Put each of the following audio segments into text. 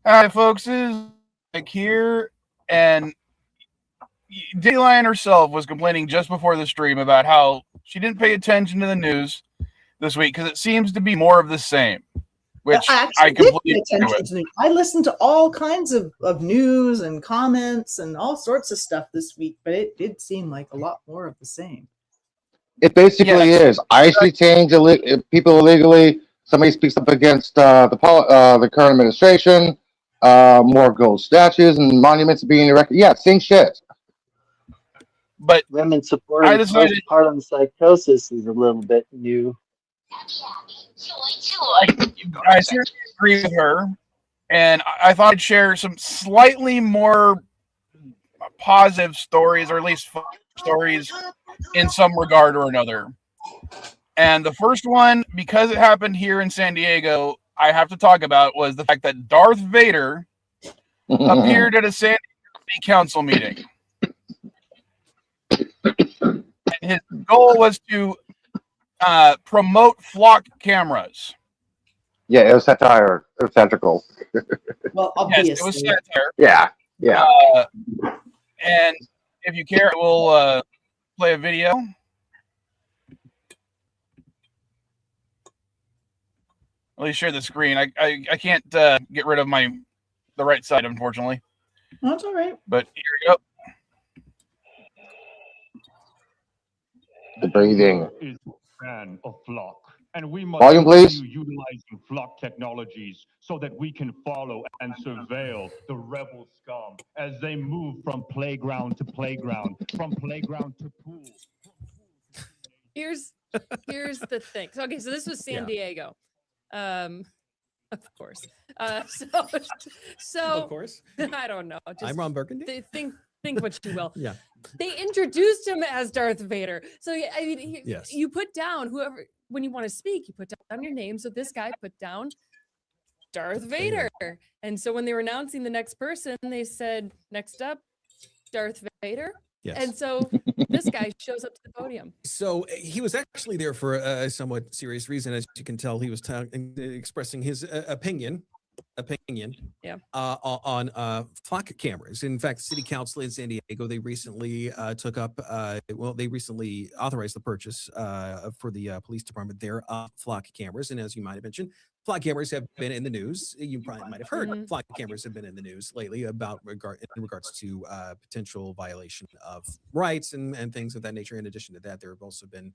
Hi, folks. This is Nick here, and Dayline herself was complaining just before the stream about how she didn't pay attention to the news this week because it seems to be more of the same, which I completely agree with. I listened to all kinds of news and comments and all sorts of stuff this week, but it did seem like a lot more of the same. It basically is. ICE detains people illegally. Somebody speaks up against the current administration. More gold statues and monuments being erected. Yeah, same shit. But women supporting postpartum psychosis is a little bit new. I seriously agree with her, and I thought I'd share some slightly more positive stories, or at least fun stories in some regard or another. And the first one, because it happened here in San Diego, I have to talk about was the fact that Darth Vader appeared at a San Diego City Council meeting. And his goal was to promote flock cameras. Yeah, it was satire. It was satirical. Well, obviously. Yes, it was satire. Yeah. And if you care, we'll play a video. Let me share the screen. I can't get rid of the right side, unfortunately. That's all right. But here we go. The breathing. Is a fan of Flock, and we must Volume, please. utilizing Flock technologies so that we can follow and surveil the rebel scum as they move from playground to playground, from playground to pool. Here's the thing. So this was San Diego. Of course. So of course. I don't know. I'm Ron Burgundy. Think what you will. Yeah. They introduced him as Darth Vader. So I mean, yes. You put down whoever when you want to speak, you put down your name. So this guy put down Darth Vader. And so when they were announcing the next person, they said, "Next up, Darth Vader." Yes. And so this guy shows up to the podium. So he was actually there for a somewhat serious reason. As you can tell, he was expressing his opinion on flock cameras. In fact, City Council in San Diego, they recently they recently authorized the purchase for the police department there of flock cameras. And as you might have mentioned, flock cameras have been in the news. You probably might have heard flock cameras have been in the news lately about in regards to potential violation of rights and things of that nature. In addition to that, there have also been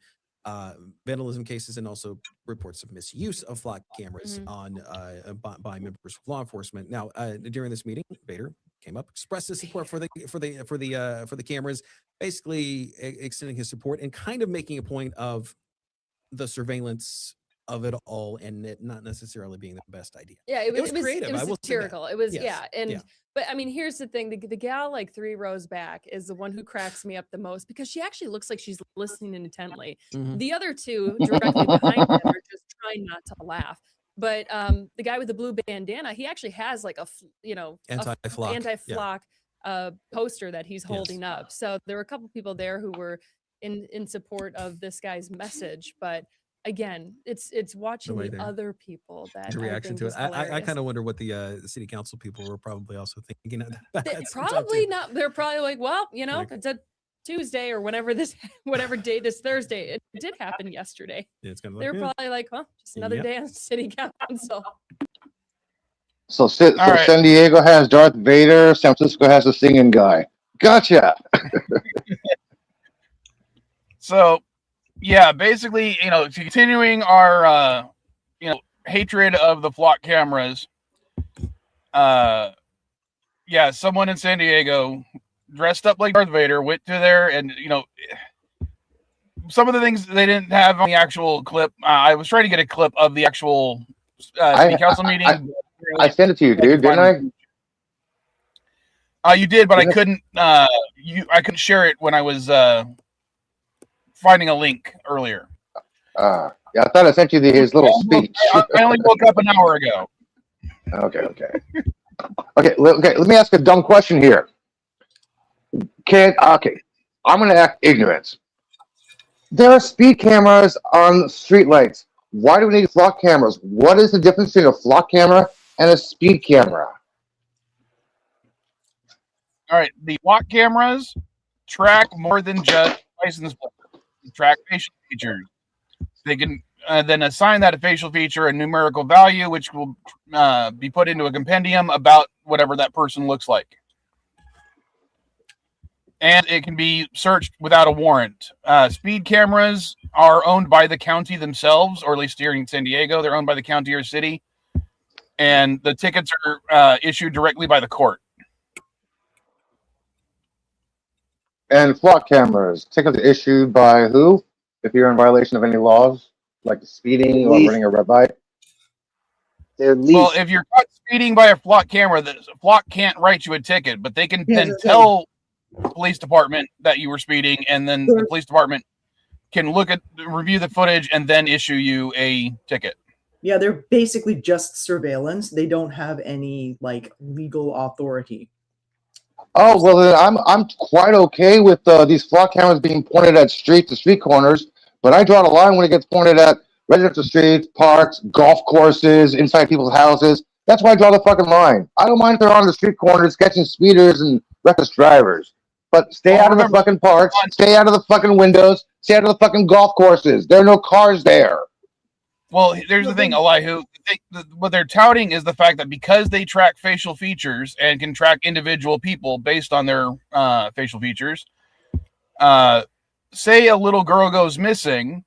vandalism cases and also reports of misuse of flock cameras by members of law enforcement. Now, during this meeting, Vader came up, expressed his support for the cameras, basically extending his support and kind of making a point of the surveillance of it all and it not necessarily being the best idea. Yeah, it was creative. It was satirical. It was But I mean, here's the thing: the gal like 3 rows back is the one who cracks me up the most because she actually looks like she's listening intently. The other two directly behind them are just trying not to laugh. But the guy with the blue bandana, he actually has like a anti-flock poster that he's holding up. So there were a couple people there who were in support of this guy's message, but. Again, it's watching the other people that reaction to it. I kind of wonder what the city council people were probably also thinking of that. Probably not. They're probably like, well, it's a Tuesday or whatever day this Thursday. It did happen yesterday. Yeah, it's kind of they're probably like, well, just another day on city council. So San Diego has Darth Vader. San Francisco has the singing guy. Gotcha. So. Yeah, basically, continuing our, hatred of the flock cameras. Someone in San Diego dressed up like Darth Vader went to there, and some of the things they didn't have on the actual clip. I was trying to get a clip of the actual city council meeting. I sent it to you, dude, didn't I? You did, but I couldn't. I couldn't share it when I was. Finding a link earlier. I thought I sent you his little speech. I only woke up an hour ago. Okay. Let me ask a dumb question here. I'm going to act ignorant. There are speed cameras on streetlights. Why do we need flock cameras? What is the difference between a flock camera and a speed camera? All right, the flock cameras track more than just license plate. They track facial features. They can then assign that facial feature a numerical value, which will be put into a compendium about whatever that person looks like. And it can be searched without a warrant. Speed cameras are owned by the county themselves, or at least here in San Diego, they're owned by the county or city. And the tickets are issued directly by the court. And flock cameras, tickets issued by who? If you're in violation of any laws, like speeding or running a red light. They're leased. Well, if you're caught speeding by a flock camera, the flock can't write you a ticket, but they can then tell the police department that you were speeding, and then the police department can review the footage and then issue you a ticket. Yeah, they're basically just surveillance. They don't have any like legal authority. Oh well, then I'm quite okay with these flock cameras being pointed at street corners, but I draw the line when it gets pointed at residential streets, parks, golf courses, inside people's houses. That's why I draw the fucking line. I don't mind if they're on the street corners catching speeders and reckless drivers, but stay out of the fucking parks, stay out of the fucking windows, stay out of the fucking golf courses. There are no cars there. Well, there's the thing, Elihu. What they're touting is the fact that because they track facial features and can track individual people based on their facial features, say a little girl goes missing,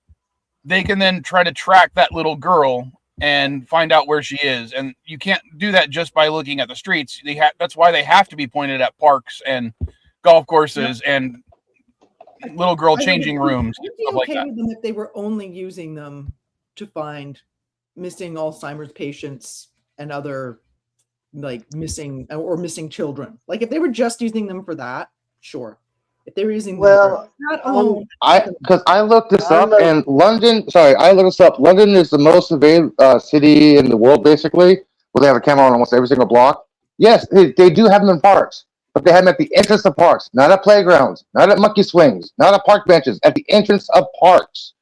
they can then try to track that little girl and find out where she is. And you can't do that just by looking at the streets. That's why they have to be pointed at parks and golf courses and little girl changing rooms. I'd be okay with them if they were only using them to find missing Alzheimer's patients and other like missing children. Like if they were just using them for that, sure. If they were using well, because I looked this up and London. Sorry, I looked this up. London is the most surveilled city in the world, basically, where they have a camera on almost every single block. Yes, they do have them in parks, but they have them at the entrance of parks, not at playgrounds, not at monkey swings, not at park benches, at the entrance of parks.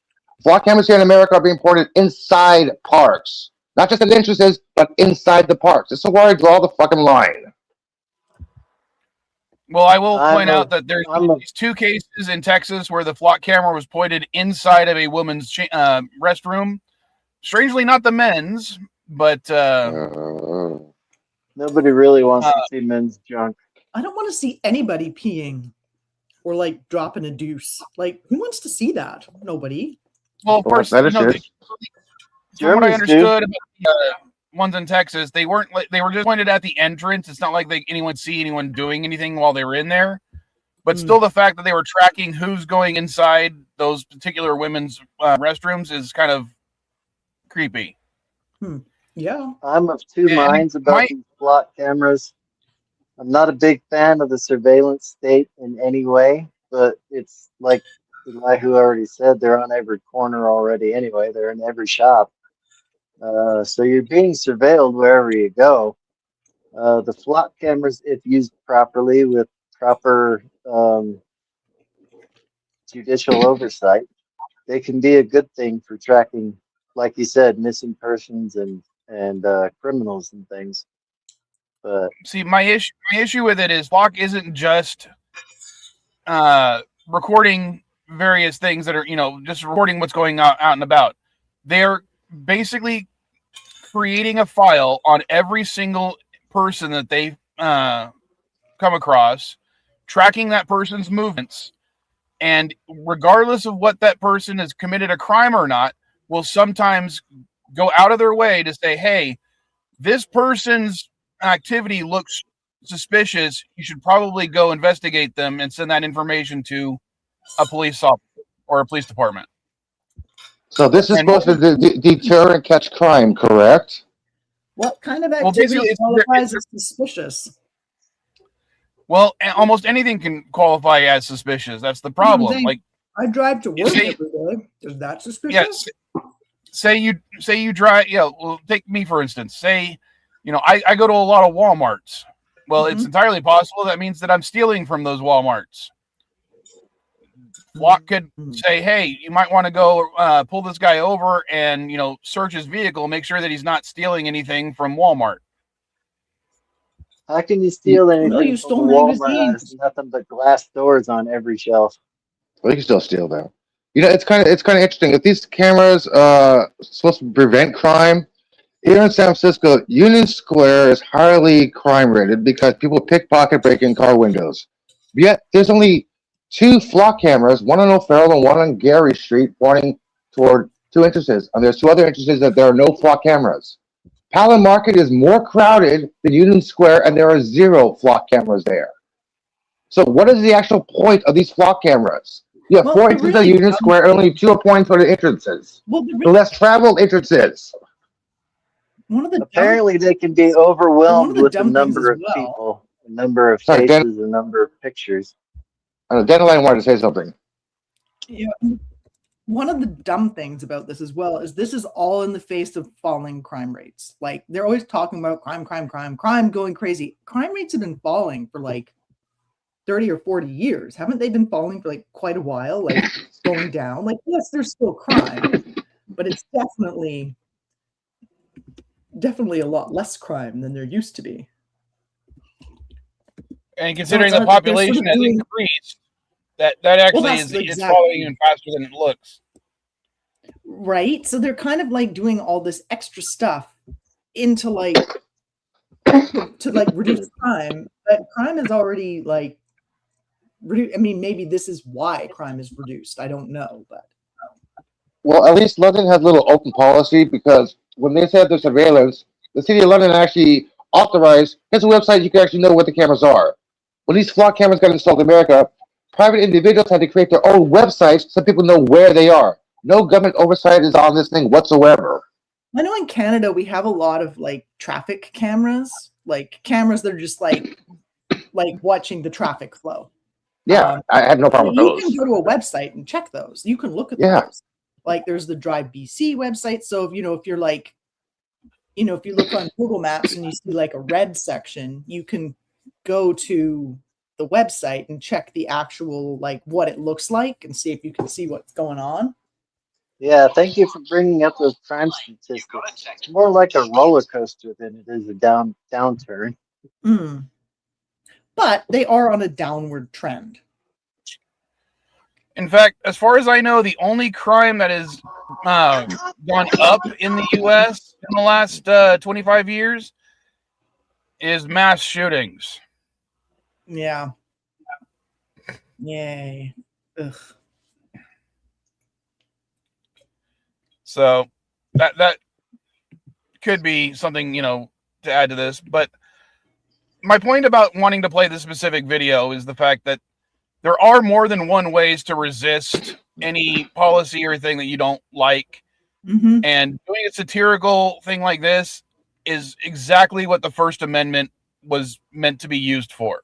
Flock cameras here in America are being ported inside parks, not just at entrances, but inside the parks. This is where I draw the fucking line. Well, I will point out that there's these two cases in Texas where the flock camera was pointed inside of a woman's restroom. Strangely, not the men's, but nobody really wants to see men's junk. I don't want to see anybody peeing or like dropping a deuce. Like, who wants to see that? Nobody. Well, of course, from what I understood about the ones in Texas, they were just pointed at the entrance. It's not like anyone see anyone doing anything while they were in there. But still, the fact that they were tracking who's going inside those particular women's restrooms is kind of creepy. Yeah, I'm of two minds about these flock cameras. I'm not a big fan of the surveillance state in any way, but it's like Elihu already said, they're on every corner already anyway. They're in every shop. So you're being surveilled wherever you go. The flock cameras, if used properly with proper judicial oversight, they can be a good thing for tracking, like you said, missing persons and criminals and things. But see, my issue with it is flock isn't just recording various things that are, just recording what's going on out and about. They're basically creating a file on every single person that they come across, tracking that person's movements, and regardless of what that person has committed a crime or not, will sometimes go out of their way to say, hey, this person's activity looks suspicious. You should probably go investigate them and send that information to a police officer or a police department. So this is supposed to deter and catch crime, correct? What kind of activity qualifies as suspicious? Well, almost anything can qualify as suspicious. That's the problem. Like, I drive to work every day. Is that suspicious? Yeah. Say you drive. Yeah. Well, take me for instance. Say, I go to a lot of Walmarts. Well, it's entirely possible that means that I'm stealing from those Walmarts. Flock could say, hey, you might want to go pull this guy over and, search his vehicle, make sure that he's not stealing anything from Walmart. How can you steal anything you from stole a Walmart? magazines. There's nothing but glass doors on every shelf. Well, you can still steal them. You know, it's kind of interesting. If these cameras supposed to prevent crime, here in San Francisco, Union Square is highly crime rated because people pickpocket break in car windows. Yet there's only 2 flock cameras, one on O'Farrell and one on Gary Street, pointing toward 2 entrances. And there's 2 other entrances that there are no flock cameras. Palin Market is more crowded than Union Square, and there are 0 flock cameras there. So what is the actual point of these flock cameras? You have Well, 4 they're entrances really at Union dumb. Square, and only 2 are pointing toward the entrances. Well, The less traveled entrances. one of the Apparently, they can be One of overwhelmed the with the dumb things number as of well- people, the number of Sorry, Dan- faces, the number of pictures. Dandelion wanted to say something. Yeah. One of the dumb things about this as well is this is all in the face of falling crime rates. Like they're always talking about crime going crazy. Crime rates have been falling for like 30 or 40 years. Haven't they been falling for like quite a while? Like going down? Like, yes, there's still crime, but it's definitely a lot less crime than there used to be. And considering it's the not that they're sort population of has doing- increased, that actually that's is it's exactly- falling even faster than it looks. Right? So they're kind of like doing all this extra stuff into like to like reduce crime, but crime is already like I mean, maybe this is why crime is reduced. I don't know, but Well, at least London has a little open policy because when they set the surveillance, the city of London actually authorized, here's a website you can actually know what the cameras are. When these flock cameras got installed in America, private individuals had to create their own websites so people know where they are. No government oversight is on this thing whatsoever. I know in Canada we have a lot of like traffic cameras, like cameras that are just like watching the traffic flow. Yeah, I have no problem with You those. can go to a website and check those. You can look at Yeah. those. Like there's the Drive BC website. So if you're like, if you look on Google Maps and you see like a red section, you can go to the website and check the actual like what it looks like and see if you can see what's going on. Yeah, thank you for bringing up those crime statistics. It's more like a roller coaster than it is a downturn. Mm. But they are on a downward trend. In fact, as far as I know, the only crime that has gone up in the U.S. in the last 25 years is mass shootings. Yeah. Yay. Ugh. So that could be something, to add to this. But my point about wanting to play this specific video is the fact that there are more than one ways to resist any policy or thing that you don't like. Mm-hmm. And doing a satirical thing like this is exactly what the First Amendment was meant to be used for.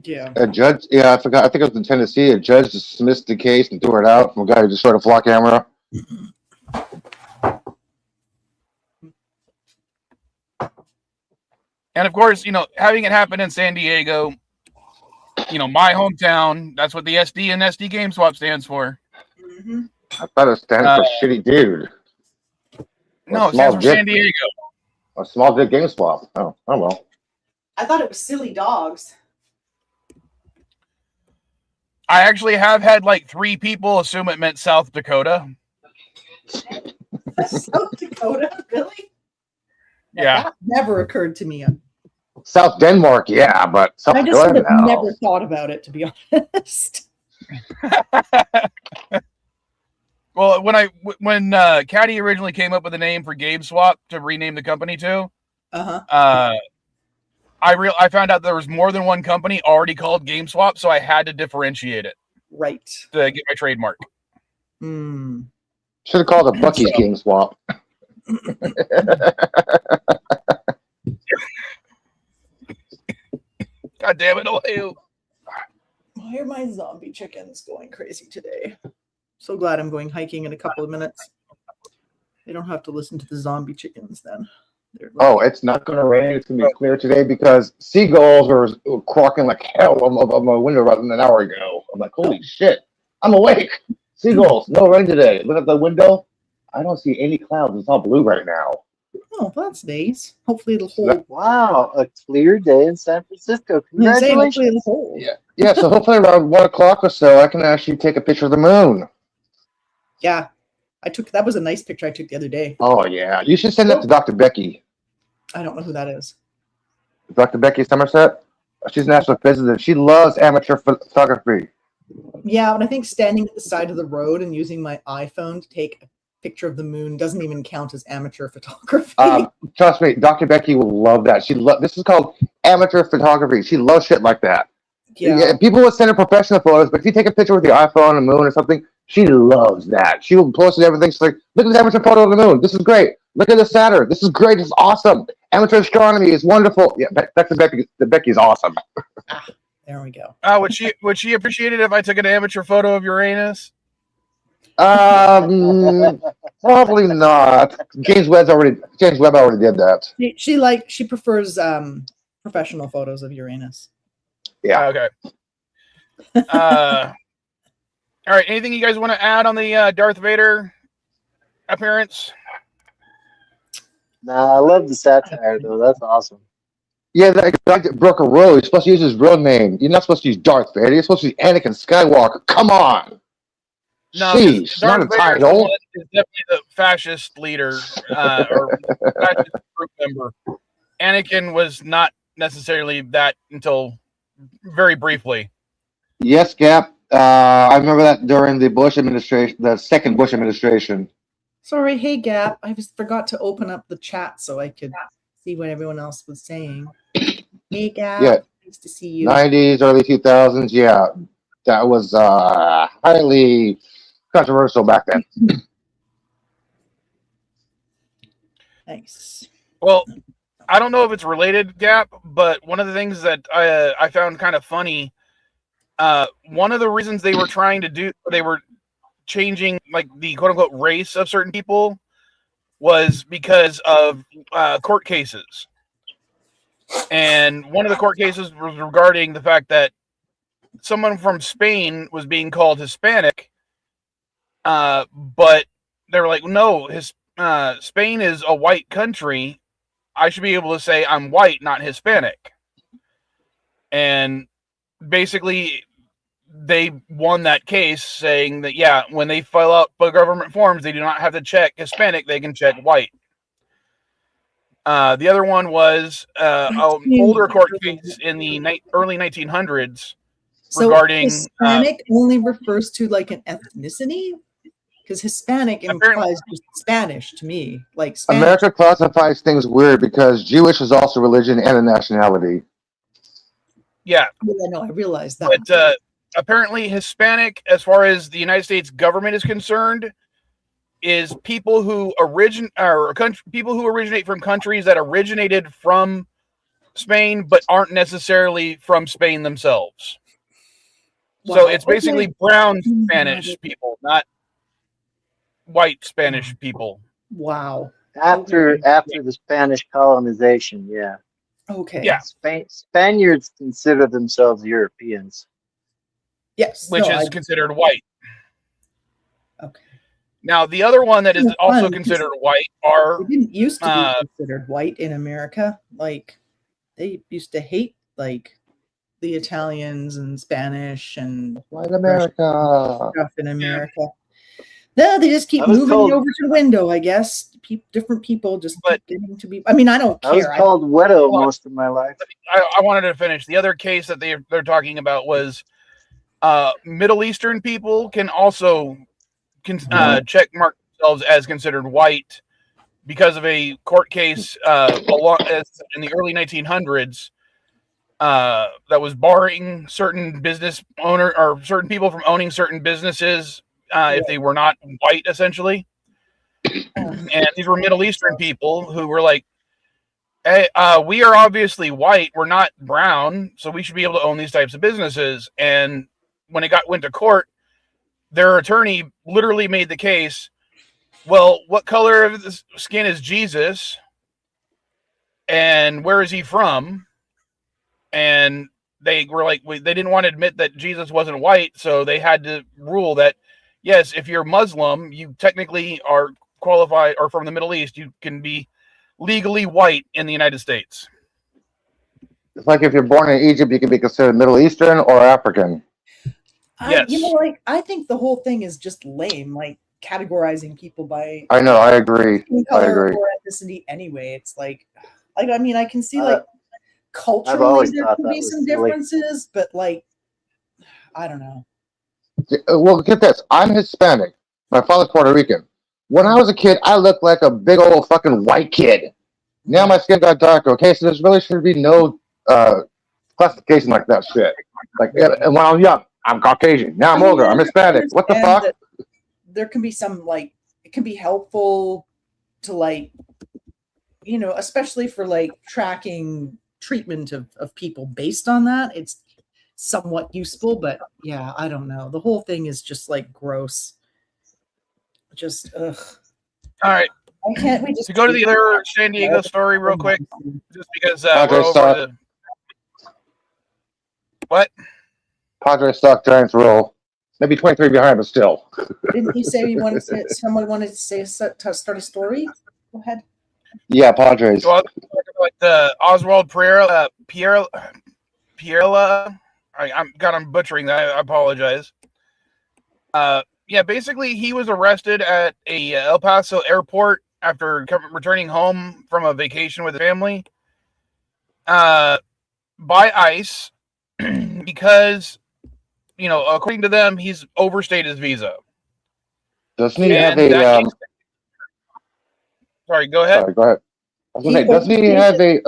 Yeah. A judge, I forgot, I think it was in Tennessee, a judge dismissed the case and threw it out from a guy who destroyed a flock camera. And of course, having it happen in San Diego, my hometown, that's what the SD and SD Game Swap stands for. Mm-hmm. I thought it stands for shitty dude. No, it Small stands for dick. San Diego. A small dick game swap. Oh well. I thought it was silly dogs. I actually have had like 3 people assume it meant South Dakota. South Dakota, really? Yeah. That never occurred to me. South Denmark, yeah, but South I just Dakota, have no. never thought about it, to be honest. Well, when Caddy originally came up with the name for Game Swap to rename the company to, Uh-huh. I found out there was more than one company already called Game Swap, so I had to differentiate it Right. to get my trademark. Hmm. Should have called it Bucky's game swap. God damn it, Ohio. Why are my zombie chickens going crazy today? So glad I'm going hiking in a couple of minutes. They don't have to listen to the zombie chickens then. They're like, Oh, it's not going to rain. It's going to be clear today because seagulls are croaking like hell on my window rather than an hour ago. I'm like, holy shit, I'm awake. Seagulls, no rain today. Look at the window. I don't see any clouds. It's all blue right now. Oh, well, that's nice. Hopefully it'll So that- hold. Wow, a clear day in San Francisco. Yeah, say hopefully Congratulations. it'll hold. Yeah, so hopefully around 1 o'clock or so, I can actually take a picture of the moon. Yeah, that was a nice picture I took the other day. Oh, yeah. You should send that to Dr. Becky. I don't know who that is. Dr. Becky Somerset. She's an astrophysicist. She loves amateur photography. Yeah, but I think standing at the side of the road and using my iPhone to take a picture of the moon doesn't even count as amateur photography. Trust me, Dr. Becky will love that. This is called amateur photography. She loves shit like that. Yeah, people would send her professional photos, but if you take a picture with your iPhone on the moon or something, she loves that. She will post it everything. She's like, look at this amateur photo of the moon. This is great. Look at the Saturn. This is great. This is awesome. Amateur astronomy is wonderful. Yeah, Dr. Becky is awesome. There we go. Would she appreciate it if I took an amateur photo of Uranus? Probably not. James Webb already did that. She prefers professional photos of Uranus. Yeah. Okay. All right. Anything you guys want to add on the Darth Vader appearance? Nah, I love the satire though. That's awesome. Yeah, that guy that broke a rule. You're supposed to use his real name. You're not supposed to use Darth Vader. You're supposed to use Anakin Skywalker. Come on. No, Sheesh, not a title. Is definitely the fascist leader or fascist group member. Anakin was not necessarily that until very briefly. Yes, Gap. I remember that during the Bush administration, the second Bush administration. Sorry, hey Gap. I just forgot to open up the chat so I could see what everyone else was saying. Hey Gap. Yeah. Nice to see you. 90s, early 2000s. Yeah, that was highly controversial back then. Nice. Well, I don't know if it's related, Gap, but one of the things that I found kind of funny, one of the reasons they were changing like the quote unquote race of certain people was because of court cases. And one of the court cases was regarding the fact that someone from Spain was being called Hispanic, but they were like, no, Spain is a white country. I should be able to say I'm white, not Hispanic. And basically, they won that case saying that, yeah, when they fill out the government forms, they do not have to check Hispanic, they can check white. The other one was an older court case in the early 1900s regarding Hispanic only refers to like an ethnicity, because Hispanic implies just Spanish to me. Like Spanish. America classifies things weird because Jewish is also religion and a nationality. Yeah, no, I realize that. But apparently, Hispanic, as far as the United States government is concerned, is people who originate from countries that originated from Spain but aren't necessarily from Spain themselves. Wow. So it's basically brown Spanish people, not white Spanish people. Wow. After the Spanish colonization, yeah. Okay. Yeah. Spaniards consider themselves Europeans. Yes. Which is considered white. Okay. Now, the other one that is also considered white are... They didn't used to be considered white in America. Like, they used to hate, like, the Italians and Spanish and white America stuff in America. No, they just keep moving over to the window, I guess. Different people just keep getting to be... I mean, I don't care. I was called Wedo most of my life. I wanted to finish. The other case that they're talking about was Middle Eastern people can also check mark themselves as considered white because of a court case in the early 1900s that was barring certain business owner or certain people from owning certain businesses if they were not white, essentially. And these were Middle Eastern people who were like, hey, we are obviously white, we're not brown, so we should be able to own these types of businesses. And when it went to court, their attorney literally made the case, well, what color of the skin is Jesus? And where is he from? And they were like, they didn't want to admit that Jesus wasn't white, so they had to rule that, yes, if you're Muslim, you technically are qualified, or from the Middle East, you can be legally white in the United States. It's like if you're born in Egypt, you can be considered Middle Eastern or African. You know, like I think the whole thing is just lame, like categorizing people by I know, I agree. skin I color agree. or ethnicity anyway. It's like I mean, I can see like I've culturally always there thought could that be was some silly. differences, but like I don't know. Well, get this. I'm Hispanic. My father's Puerto Rican. When I was a kid, I looked like a big old fucking white kid. Now my skin got darker. Okay, so there's really should be no classification like that shit. Like, and when I was young, I'm Caucasian. Now I'm older. I'm Hispanic. What the fuck? That there can be some like it can be helpful to like you know, especially for like tracking treatment of people based on that. It's somewhat useful, but yeah, I don't know. The whole thing is just like gross. Just ugh. All right. Why can't we just To go to the other San Diego story real quick, just because Padres we're suck. over the what? Padres suck. Giants roll. Maybe 23 behind, but still. Didn't you say you wanted to someone wanted to say to start a story? Go ahead. Yeah, Padres. Well, like the Oswald Pierla. I'm butchering that. I apologize. Yeah, basically he was arrested at a El Paso airport after returning home from a vacation with his family by ICE because, you know, according to them, he's overstayed his visa. Doesn't he have a? Sorry, go ahead. Sorry, go ahead. I was gonna say, doesn't he have a?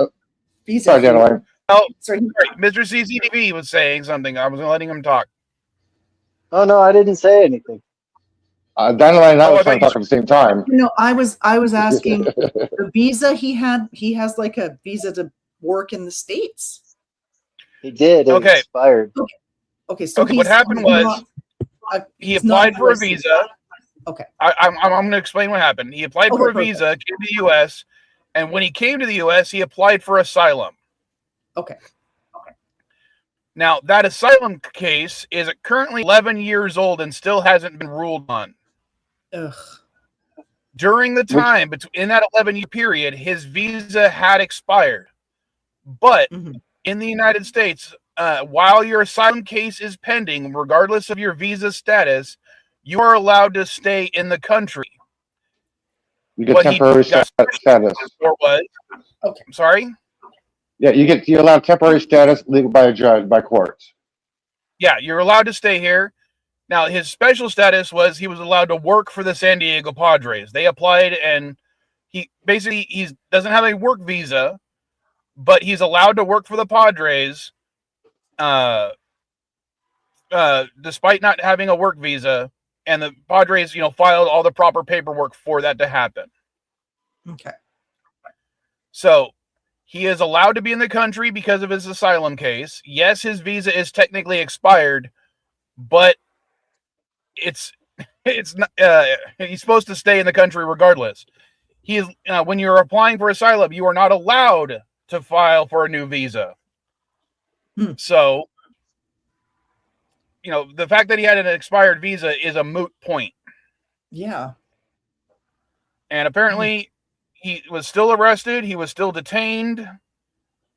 Visa. Sorry, Dandelion. Oh, Sorry. Mr. CCTV was saying something. I was letting him talk. Oh no, I didn't say anything. Dandelion and I Oh, was I trying to thought talk at the same time. You know, I was asking the visa he has like a visa to work in the States. He did. It Okay. expired. Okay, so Okay, what happened was he applied for a visa. Okay. I'm going to explain what happened. He applied for a perfect. visa, came to the U.S., and when he came to the U.S., he applied for asylum. Okay. Now, that asylum case is currently 11 years old and still hasn't been ruled on. Ugh. During the time, in that 11-year period, his visa had expired. But in the United States, while your asylum case is pending, regardless of your visa status, you are allowed to stay in the country. You get temporary status. Or was. Okay. I'm sorry? Yeah, you're allowed temporary status legal by a judge, by courts. Yeah, you're allowed to stay here. Now, his special status was he was allowed to work for the San Diego Padres. They applied, and he doesn't have a work visa, but he's allowed to work for the Padres, despite not having a work visa. And the Padres, filed all the proper paperwork for that to happen. Okay. So he is allowed to be in the country because of his asylum case. Yes, his visa is technically expired, but it's not. He's supposed to stay in the country regardless. He is when you're applying for asylum, you are not allowed to file for a new visa. So, the fact that he had an expired visa is a moot point. Yeah. And apparently, he was still arrested. He was still detained.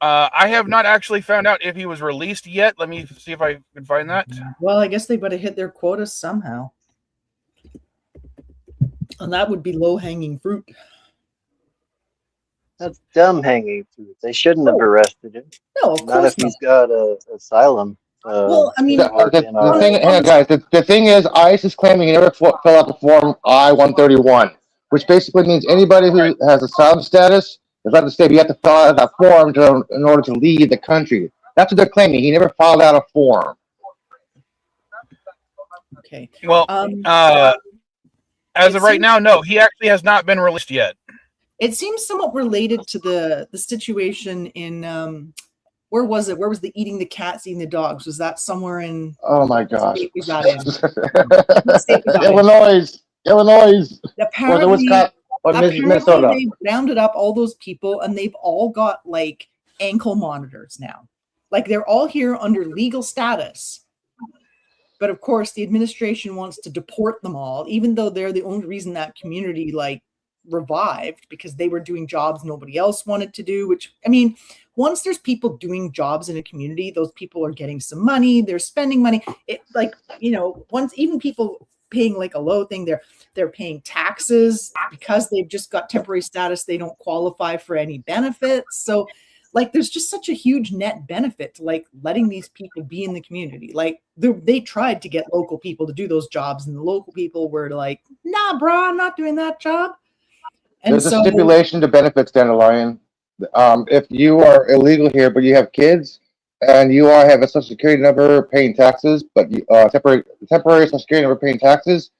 I have not actually found out if he was released yet. Let me see if I can find that. Well, I guess they better hit their quota somehow. And that would be low-hanging fruit. That's dumb hanging fruit. They shouldn't have arrested him. No, of Not course if he's got asylum. Well, I mean, the thing is, ICE is claiming he never filled out the form I-131, which basically means anybody who has asylum status is allowed to stay. But you have to fill out that form in order to leave the country. That's what they're claiming. He never filed out a form. Okay. Well, as of right now, no, he actually has not been released yet. It seems somewhat related to the situation in where was it? Where was the eating the cats, eating the dogs? Was that somewhere in? Oh my gosh! Was that in? Illinois. Apparently, Minnesota. they rounded up all those people, and they've all got like ankle monitors now. Like they're all here under legal status. But of course, the administration wants to deport them all, even though they're the only reason that community revived because they were doing jobs nobody else wanted to do, which, I mean, once there's people doing jobs in a community, those people are getting some money, they're spending money. It, like, you know, once even people paying like a low thing, they're paying taxes because they've just got temporary status, they don't qualify for any benefits. So like there's just such a huge net benefit to like letting these people be in the community. Like they tried to get local people to do those jobs, and the local people were like, nah, bro, I'm not doing that job. And there's a stipulation to benefits, Dandelion. If you are illegal here, but you have kids, and you all have a social security number paying taxes, but you, temporary social security number paying taxes,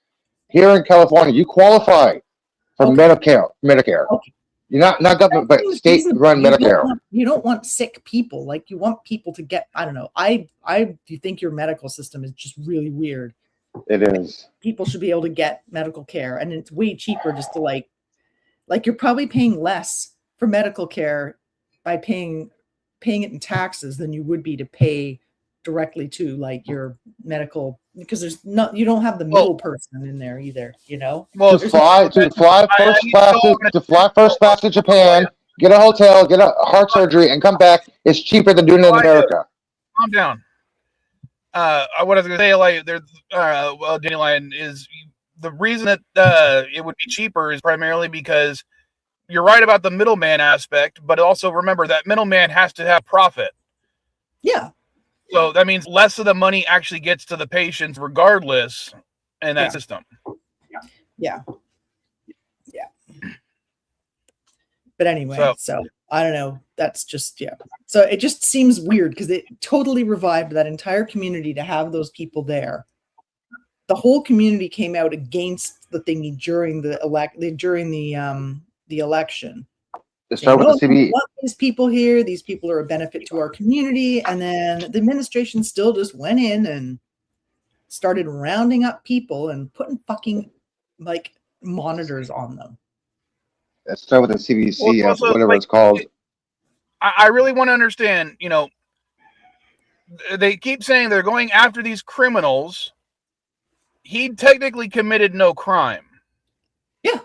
here in California, you qualify for Medicare. Okay. You're not government, but state-run Medicare. You don't want sick people. Like you want people to get. I don't know. I do think your medical system is just really weird. It is. People should be able to get medical care, and it's way cheaper just to like you're probably paying less for medical care by paying it in taxes than you would be to pay directly to like your medical, because there's not, you don't have the middle person in there either, you know. Well, to fly first class to Japan, get a hotel, get a heart surgery, and come back is cheaper than doing it in America. Calm down. What I was going to say, like, there's Dandelion, is the reason that it would be cheaper is primarily because you're right about the middleman aspect, but also remember that middleman has to have profit. Yeah. So that means less of the money actually gets to the patients regardless in that system. Yeah. But anyway, so I don't know. That's just, So it just seems weird because it totally revived that entire community to have those people there. The whole community came out against the thingy during the election. To start with the CB. These people here, these people are a benefit to our community, and then the administration still just went in and started rounding up people and putting fucking like monitors on them. Let's start with the CBC, Well, also, whatever like, it's called. I really want to understand, you know, they keep saying they're going after these criminals. He technically committed no crime. Yeah.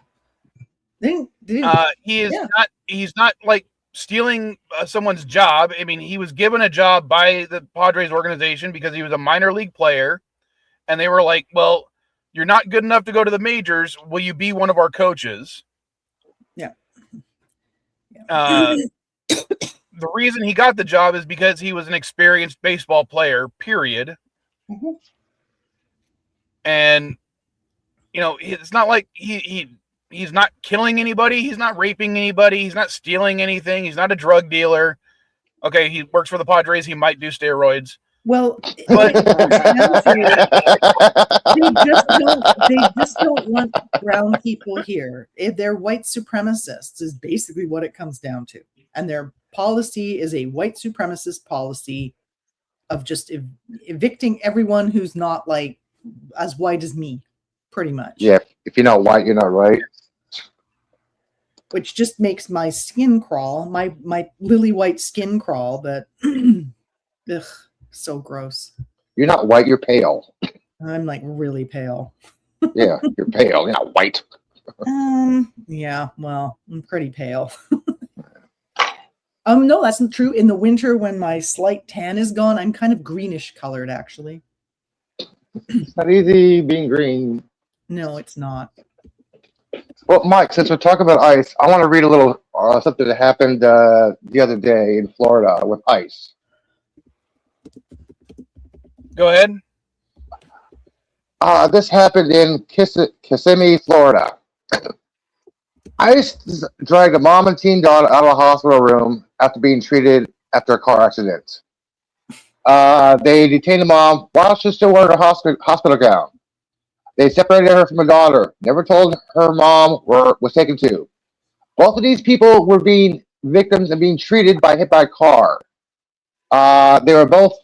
He's not like stealing someone's job. I mean, he was given a job by the Padres organization because he was a minor league player, and they were like, well, you're not good enough to go to the majors. Will you be one of our coaches? Yeah. The reason he got the job is because he was an experienced baseball player, period. Mm-hmm. And, you know, it's not like he's not killing anybody. He's not raping anybody. He's not stealing anything. He's not a drug dealer. Okay, he works for the Padres. He might do steroids. Well, but they just don't want brown people here. If they're white supremacists is basically what it comes down to. And their policy is a white supremacist policy of just evicting everyone who's not like as white as me, pretty much. Yeah, if you're not white, you're not right. Which just makes my skin crawl, my lily white skin crawl, but ugh, so gross. You're not white, you're pale. I'm like really pale. Yeah, you're pale, you're not white. Yeah, well, I'm pretty pale. No, that's not true. In the winter, when my slight tan is gone, I'm kind of greenish colored, actually. It's not easy being green. No, it's not. Well, Mike, since we're talking about ice, I want to read a little something that happened the other day in Florida with ice. Go ahead. This happened in Kissimmee, Florida. ICE dragged a mom and teen daughter out of a hospital room after being treated after a car accident. They detained the mom while she still wore her hospital gown. They separated her from her daughter, never told her mom where was taken to. Both of these people were being victims and being treated by hit by a car. They were both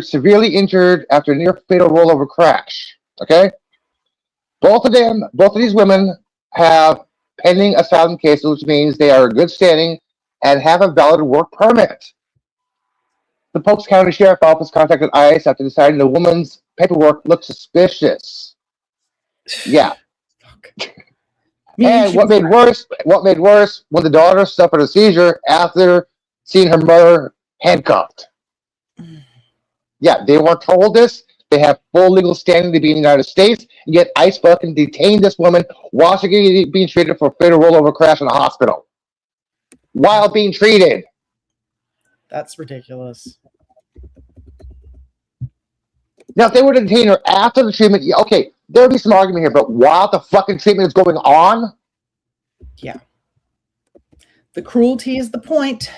severely injured after a near fatal rollover crash. Okay? Both of these women have pending asylum cases, which means they are in good standing and have a valid work permit. The Polk County Sheriff's Office contacted ICE after deciding the woman's paperwork looked suspicious. Yeah. And she what was- made worse, when the daughter suffered a seizure after seeing her mother handcuffed. Yeah, they weren't told this. They have full legal standing to be in the United States, and yet ICE fucking detained this woman while she being treated for a fatal rollover crash in a hospital. While being treated. That's ridiculous. Now, if they were to detain her after the treatment, yeah, okay, there would be some argument here, but while the fucking treatment is going on, Yeah. The cruelty is the point.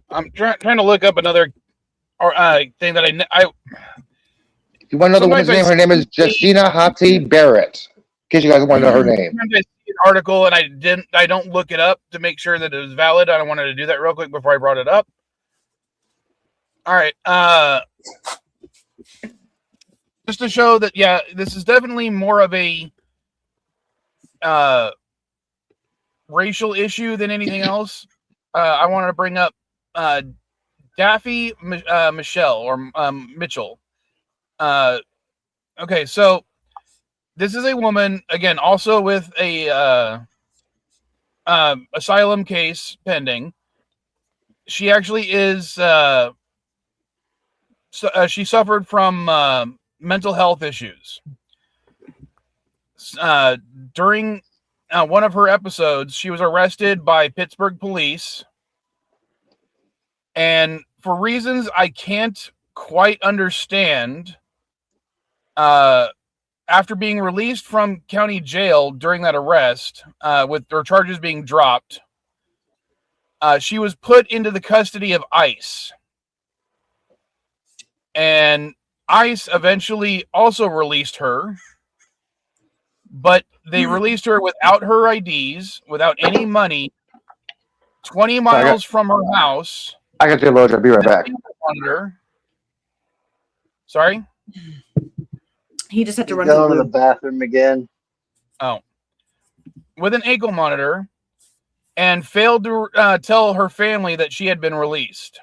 I'm trying to look up another thing that I if you want to know the woman's Sometimes I name, her name is Justina Hati Barrett. In case you guys want to know her name. sometimes I see an article and I don't look it up to make sure that it was valid. I wanted to do that real quick before I brought it up. All right. Just to show that, yeah, this is definitely more of a racial issue than anything else. I wanted to bring up Daffy Michelle or Mitchell. Okay, so this is a woman, again, also with a asylum case pending. She actually is she suffered from mental health issues. During one of her episodes, she was arrested by Pittsburgh police, and for reasons I can't quite understand, after being released from county jail during that arrest, with her charges being dropped, she was put into the custody of ICE. And ICE eventually also released her, but they released her without her IDs, without any money, 20 miles from her house. I got you, Loja. I'll be right back. Sorry? He just had to He's run going to the loo. bathroom again. Oh. With an ankle monitor, and failed to tell her family that she had been released.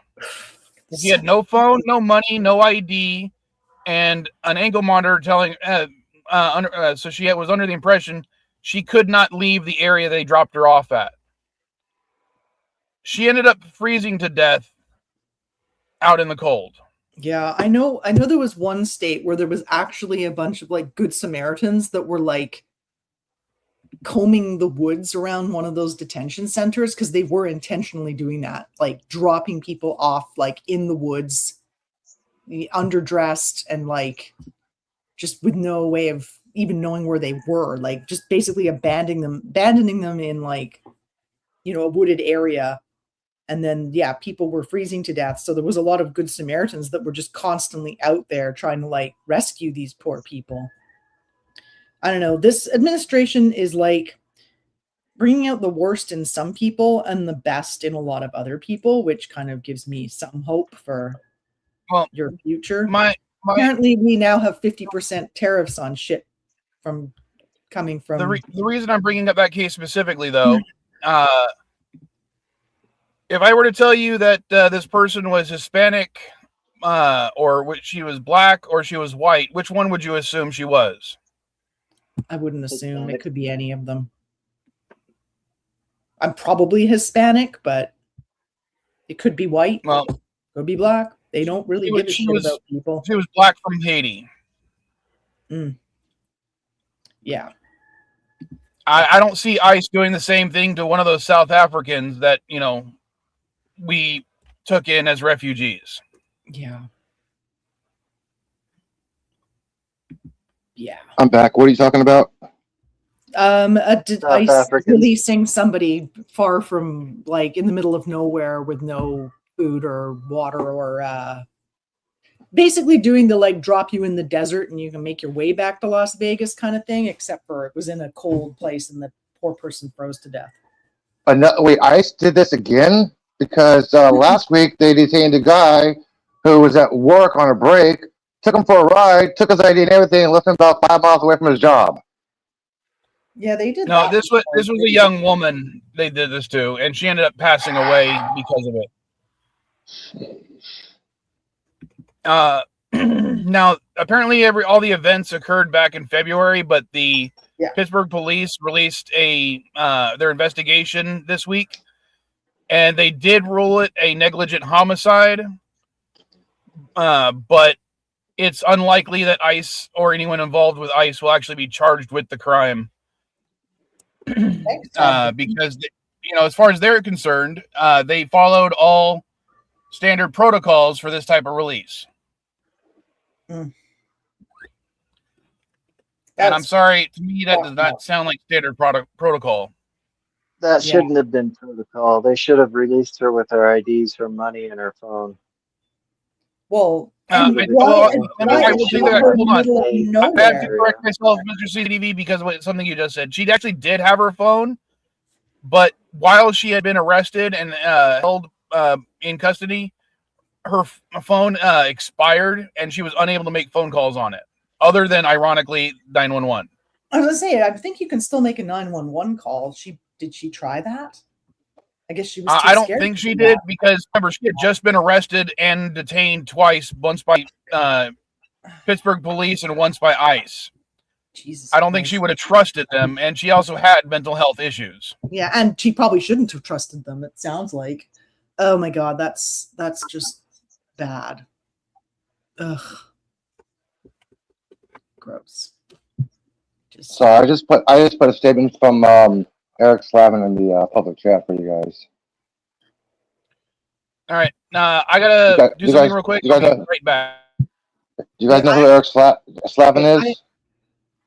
He had no phone, no money, no ID, and an ankle monitor telling. So she was under the impression she could not leave the area they dropped her off at. She ended up freezing to death out in the cold. Yeah, I know there was one state where there was actually a bunch of like Good Samaritans that were like combing the woods around one of those detention centers because they were intentionally doing that, like dropping people off like in the woods, underdressed and like just with no way of even knowing where they were, like just basically abandoning them in like, you know, a wooded area. And then, yeah, people were freezing to death. So there was a lot of Good Samaritans that were just constantly out there trying to like rescue these poor people. I don't know. This administration is like bringing out the worst in some people and the best in a lot of other people, which kind of gives me some hope for your future. Apparently, we now have 50% tariffs on shit from coming from. The reason I'm bringing up that case specifically, though, if I were to tell you that this person was Hispanic, or she was black, or she was white, which one would you assume she was? I wouldn't assume. It could be any of them. I'm probably Hispanic, but it could be white. Well, could be black. They don't really give a shit about people. She was black from Haiti. Yeah. I don't see ICE doing the same thing to one of those South Africans that, you know, we took in as refugees. Yeah. Yeah. I'm back. What are you talking about? ICE releasing somebody far from, like, in the middle of nowhere with no food or water, or basically doing the like drop you in the desert and you can make your way back to Las Vegas kind of thing, except for it was in a cold place and the poor person froze to death. Wait, ICE did this again? Because last week they detained a guy who was at work on a break, took him for a ride, took his ID and everything, and left him about 5 miles away from his job. Yeah, they did. No, this was a young woman they did this to, and she ended up passing away because of it. now apparently all the events occurred back in February, but the Pittsburgh police released their investigation this week, and they did rule it a negligent homicide. But it's unlikely that ICE or anyone involved with ICE will actually be charged with the crime. Because, as far as they're concerned, they followed all standard protocols for this type of release. And I'm sorry, to me, that does not sound like standard protocol. That shouldn't have been protocol. They should have released her with her IDs, her money, and her phone. Well, I will say that. Hold on. I have to correct myself, Mr. CDV, because of something you just said. She actually did have her phone, but while she had been arrested and held in custody, her phone expired, and she was unable to make phone calls on it, other than, ironically, 911. I was going to say, I think you can still make a 911 call. Did she try that? I guess she was too I don't scared think to she do did, that. because remember, she had just been arrested and detained twice, once by Pittsburgh police and once by ICE. Jesus I don't think she would have trusted them, and she also had mental health issues. Yeah, and she probably shouldn't have trusted them, it sounds like. Oh my god, that's just bad. Ugh. Gross. So I just put a statement from Eric Slavin in the public chat for you guys. All right, I gotta do something real quick. I'll be right back. Do you guys know who Eric Slavin is?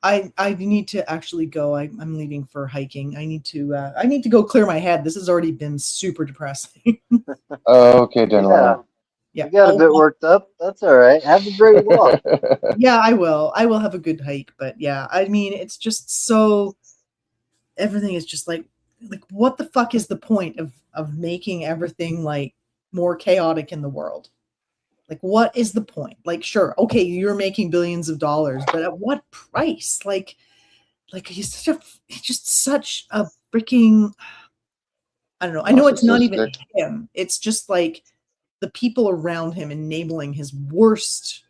I need to actually go. I'm leaving for hiking. I need to go clear my head. This has already been super depressing. Okay, General. Yeah. You got a bit worked up. That's all right. Have a great walk. Yeah, I will. I will have a good hike. But yeah, I mean, it's just so. Everything is just like what the fuck is the point of making everything like more chaotic in the world? Like, what is the point? Like, sure, okay, you're making billions of dollars, but at what price? Like he's just such a freaking. I don't know. I know it's not even him. It's just like the people around him enabling his worst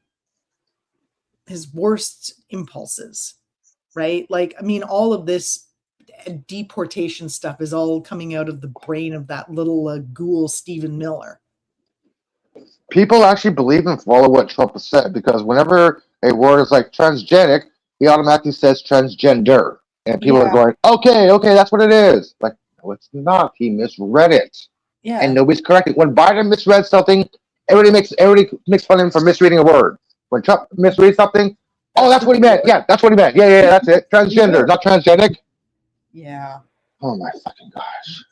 impulses, right? Like, I mean, all of this deportation stuff is all coming out of the brain of that little ghoul Stephen Miller. People actually believe and follow what Trump has said, because whenever a word is like transgenic, he automatically says transgender, and people are going, okay, that's what it is. Like, no, it's not. He misread it. Yeah. And nobody's correcting. When Biden misread something, everybody makes fun of him for misreading a word. When Trump misreads something, oh, that's what he meant. Yeah, that's what he meant. Yeah, that's it. Transgender, not transgenic. Yeah. Oh my fucking gosh.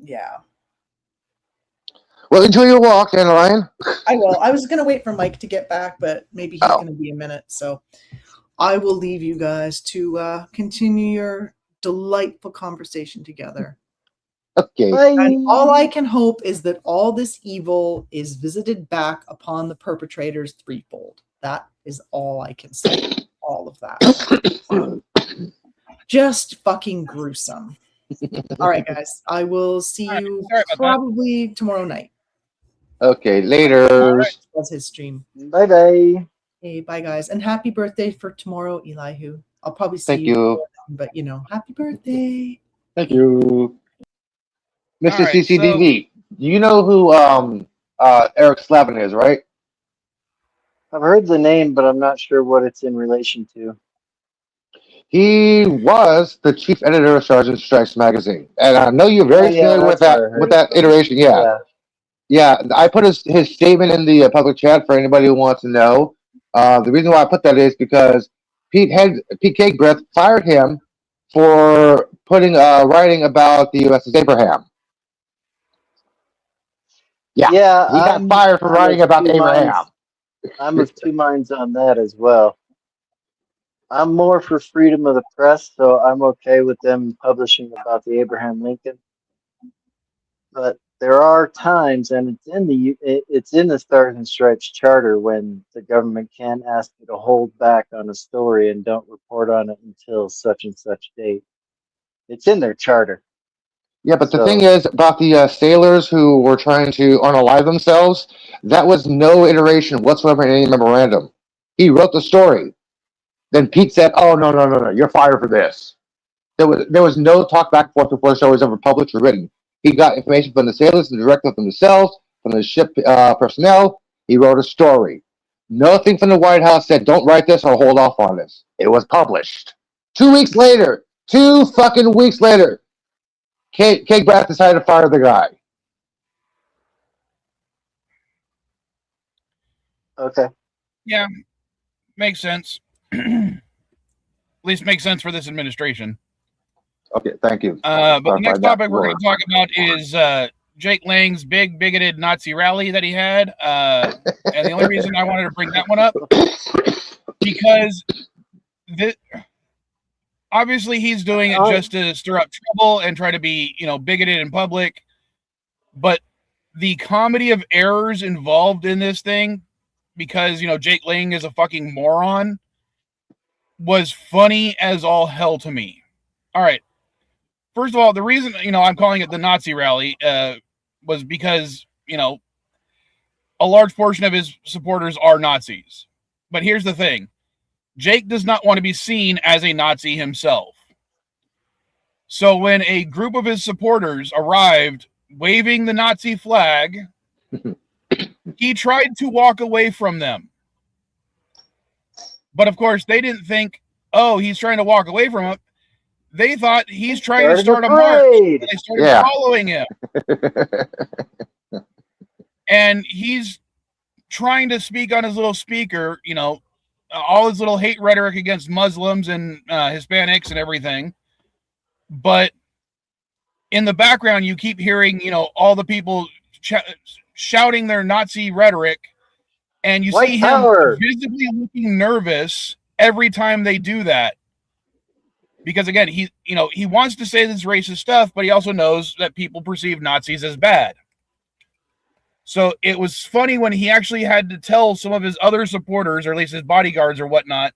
Yeah. Well, enjoy your walk, Dandelion. I will. I was gonna wait for Mike to get back, but maybe he's gonna be a minute. So I will leave you guys to continue your delightful conversation together. Okay. And all I can hope is that all this evil is visited back upon the perpetrators threefold. That is all I can say. All of that. Just fucking gruesome. All right, guys. I will see you probably tomorrow night. Okay, later. That's his stream. Bye-bye. Hey, bye, guys. And happy birthday for tomorrow, Elihu. I'll probably see you. Thank you. But, happy birthday. Thank you. Mr. CCDV, you know who Eric Slavin is, right? I've heard the name, but I'm not sure what it's in relation to. He was the chief editor of Sergeant Strikes magazine, and I know you're very familiar with that iteration. Yeah. I put his statement in the public chat for anybody who wants to know. The reason why I put that is because Pete Cakebreth fired him for putting writing about the USS Abraham. Yeah, he got fired for writing about Abraham. I'm of two minds on that as well. I'm more for freedom of the press, so I'm okay with them publishing about the Abraham Lincoln. But there are times, and it's in the Stars and Stripes Charter, when the government can ask you to hold back on a story and don't report on it until such and such date. It's in their charter. Yeah, but the thing is about the sailors who were trying to unalive themselves, that was no iteration whatsoever in any memorandum. He wrote the story. Then Pete said, "Oh no, you're fired for this." There was no talk back and forth before the show was ever published or written. He got information from the sailors, the director themselves, from the ship personnel. He wrote a story. Nothing from the White House said, "Don't write this or hold off on this." It was published. 2 weeks later, 2 fucking weeks later, Kate Bratt decided to fire the guy. Okay. Yeah, makes sense. At least makes sense for this administration. Okay, thank you. But the next topic we're going to talk about is Jake Lang's big bigoted Nazi rally that he had. And the only reason I wanted to bring that one up because obviously he's doing it just to stir up trouble and try to be, bigoted in public. But the comedy of errors involved in this thing, because, Jake Lang is a fucking moron, was funny as all hell to me. All right. First of all, the reason, I'm calling it the Nazi rally was because, a large portion of his supporters are Nazis. But here's the thing. Jake does not want to be seen as a Nazi himself. So when a group of his supporters arrived waving the Nazi flag, he tried to walk away from them. But of course, they didn't think, oh, he's trying to walk away from it. They thought he's trying to start a march. And they started following him. And he's trying to speak on his little speaker, all his little hate rhetoric against Muslims and Hispanics and everything. But in the background, you keep hearing, all the people shouting their Nazi rhetoric. And you see him visibly looking nervous every time they do that. Because again, he wants to say this racist stuff, but he also knows that people perceive Nazis as bad. So it was funny when he actually had to tell some of his other supporters, or at least his bodyguards or whatnot,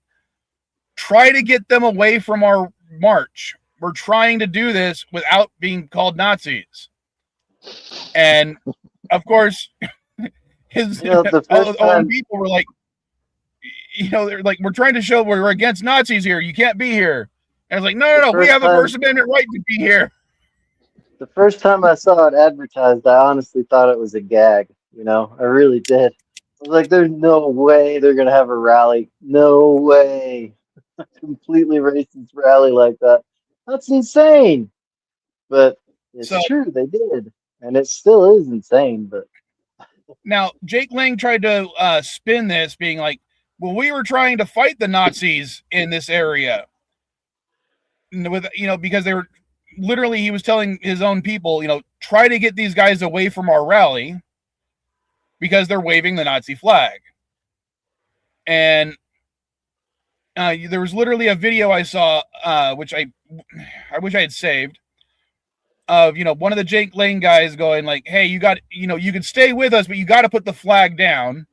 try to get them away from our march. We're trying to do this without being called Nazis. And of course, his own people were like, they're like, we're trying to show we're against Nazis here. You can't be here. And I was like, no, we have a First Amendment right to be here. The first time I saw it advertised, I honestly thought it was a gag. I really did. I was like, there's no way they're going to have a rally. No way. A completely racist rally like that. That's insane. But it's true, they did. And it still is insane. But now, Jake Lang tried to spin this being like, well, we were trying to fight the Nazis in this area. With because they were literally, he was telling his own people, try to get these guys away from our rally because they're waving the Nazi flag. And there was literally a video I saw, which I wish I had saved, of one of the Jake Lang guys going like, hey, you got, you can stay with us, but you got to put the flag down.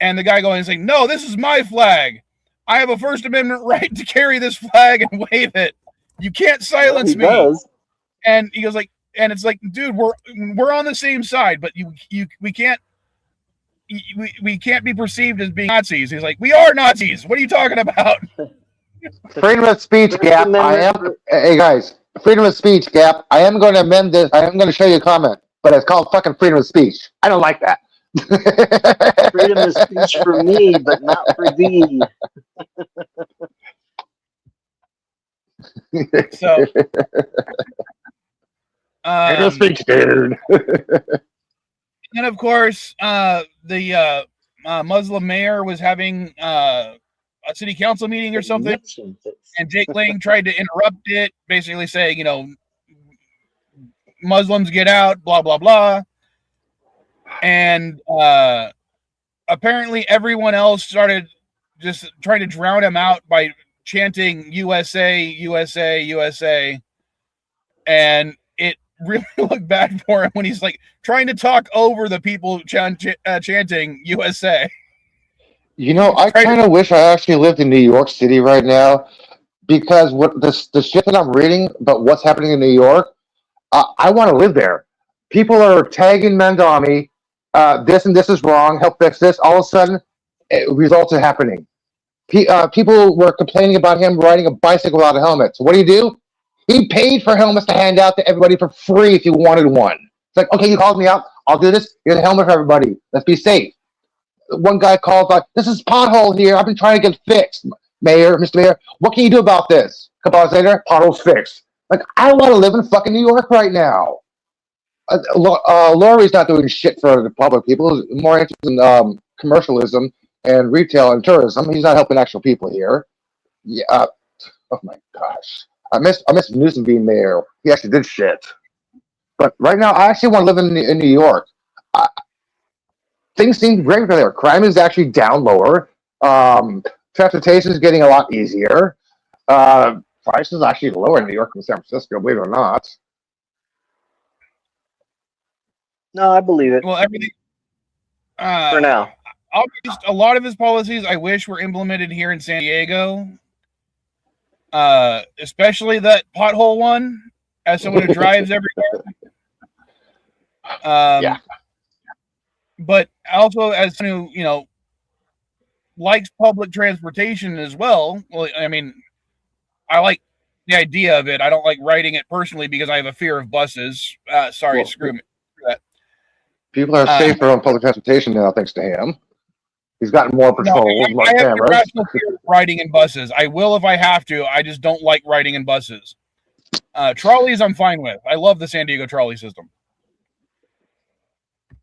And the guy going and saying, no, this is my flag. I have a First Amendment right to carry this flag and wave it. You can't silence me. Does. And he goes like, and it's like, dude, we're on the same side, but we can't be perceived as being Nazis. He's like, we are Nazis. What are you talking about? Freedom of speech gap. Hey guys, freedom of speech gap. I am going to amend this. I am going to show you a comment, but it's called fucking freedom of speech. I don't like that. Freedom of speech for me, but not for thee. So, freedom of speech, dude. And of course, the Muslim mayor was having a city council meeting or something, and Jake Lang tried to interrupt it, basically saying, Muslims get out, blah blah blah. And apparently everyone else started just trying to drown him out by chanting USA, USA, USA. And it really looked bad for him when he's like trying to talk over the people chanting USA. I kind of wish I actually lived in New York City right now, because what the shit that I'm reading about what's happening in New York, I want to live there. People are tagging Mandami. This and this is wrong. Help fix this. All of a sudden, results are happening. People were complaining about him riding a bicycle without a helmet. So what do? He paid for helmets to hand out to everybody for free if you wanted one. It's like, okay, you called me out. I'll do this. Here's a helmet for everybody. Let's be safe. One guy called like, this is pothole here. I've been trying to get fixed. Mayor, Mr. Mayor, what can you do about this? A couple hours later, pothole's fixed. Like, I want to live in fucking New York right now. Lori's not doing shit for the public people. He's more interested in commercialism and retail and tourism. He's not helping actual people here. Yeah. Oh my gosh. I miss Newsom being mayor. He actually did shit. But right now, I actually want to live in New York. Things seem great over there. Crime is actually down lower. Transportation is getting a lot easier. Prices actually lower in New York than San Francisco, believe it or not. No, I believe it. Well, everything. For now. A lot of his policies I wish were implemented here in San Diego. Especially that pothole one, as someone who drives everywhere. Yeah. But also as someone who, likes public transportation as well. Well, I mean, I like the idea of it. I don't like riding it personally because I have a fear of buses. Sorry, screw me. People are safer on public transportation now, thanks to him. He's gotten more patrols, more I have cameras. irrational fear of riding in buses. I will if I have to. I just don't like riding in buses. Trolleys, I'm fine with. I love the San Diego trolley system.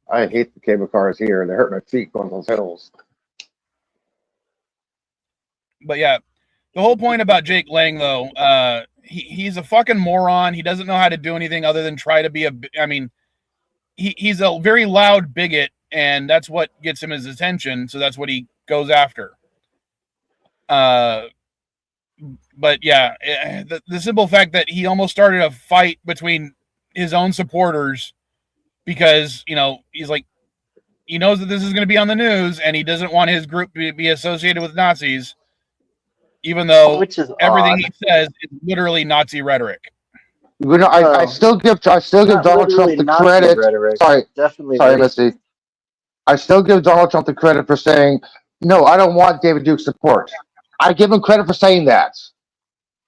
I hate the cable cars here. They hurt my feet going those hills. But yeah, the whole point about Jake Lang, though, he's a fucking moron. He doesn't know how to do anything other than try to be he's a very loud bigot, and that's what gets him his attention. So that's what he goes after. But yeah, the simple fact that he almost started a fight between his own supporters because, he's like, he knows that this is going to be on the news and he doesn't want his group to be associated with Nazis, even though everything he says is literally Nazi rhetoric. I still give Donald Trump the credit. Rhetoric. Definitely. Sorry, Missy. I still give Donald Trump the credit for saying, no, I don't want David Duke's support. I give him credit for saying that.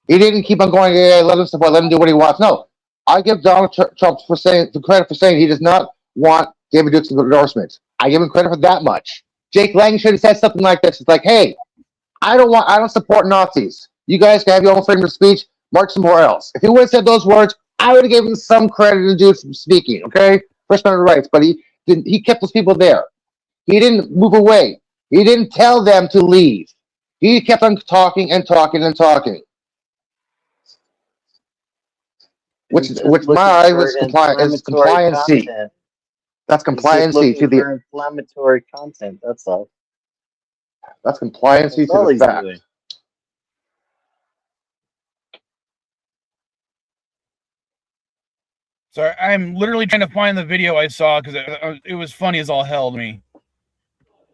He didn't keep on going, hey, let him support, let him do what he wants. No, I give Donald Trump the credit for saying he does not want David Duke's endorsement. I give him credit for that much. Jake Lang should have said something like this. It's like, hey, I don't support Nazis. You guys can have your own freedom of speech. March somewhere else. If he would have said those words, I would have given him some credit to do some speaking, okay? First Amendment rights, but he kept those people there. He didn't move away. He didn't tell them to leave. He kept on talking and talking and talking. Which my eyes was compliancy. That's compliancy to the inflammatory content. That's all. That's compliancy to the fact. Doing. Sorry, I'm literally trying to find the video I saw because it was funny as all hell to me.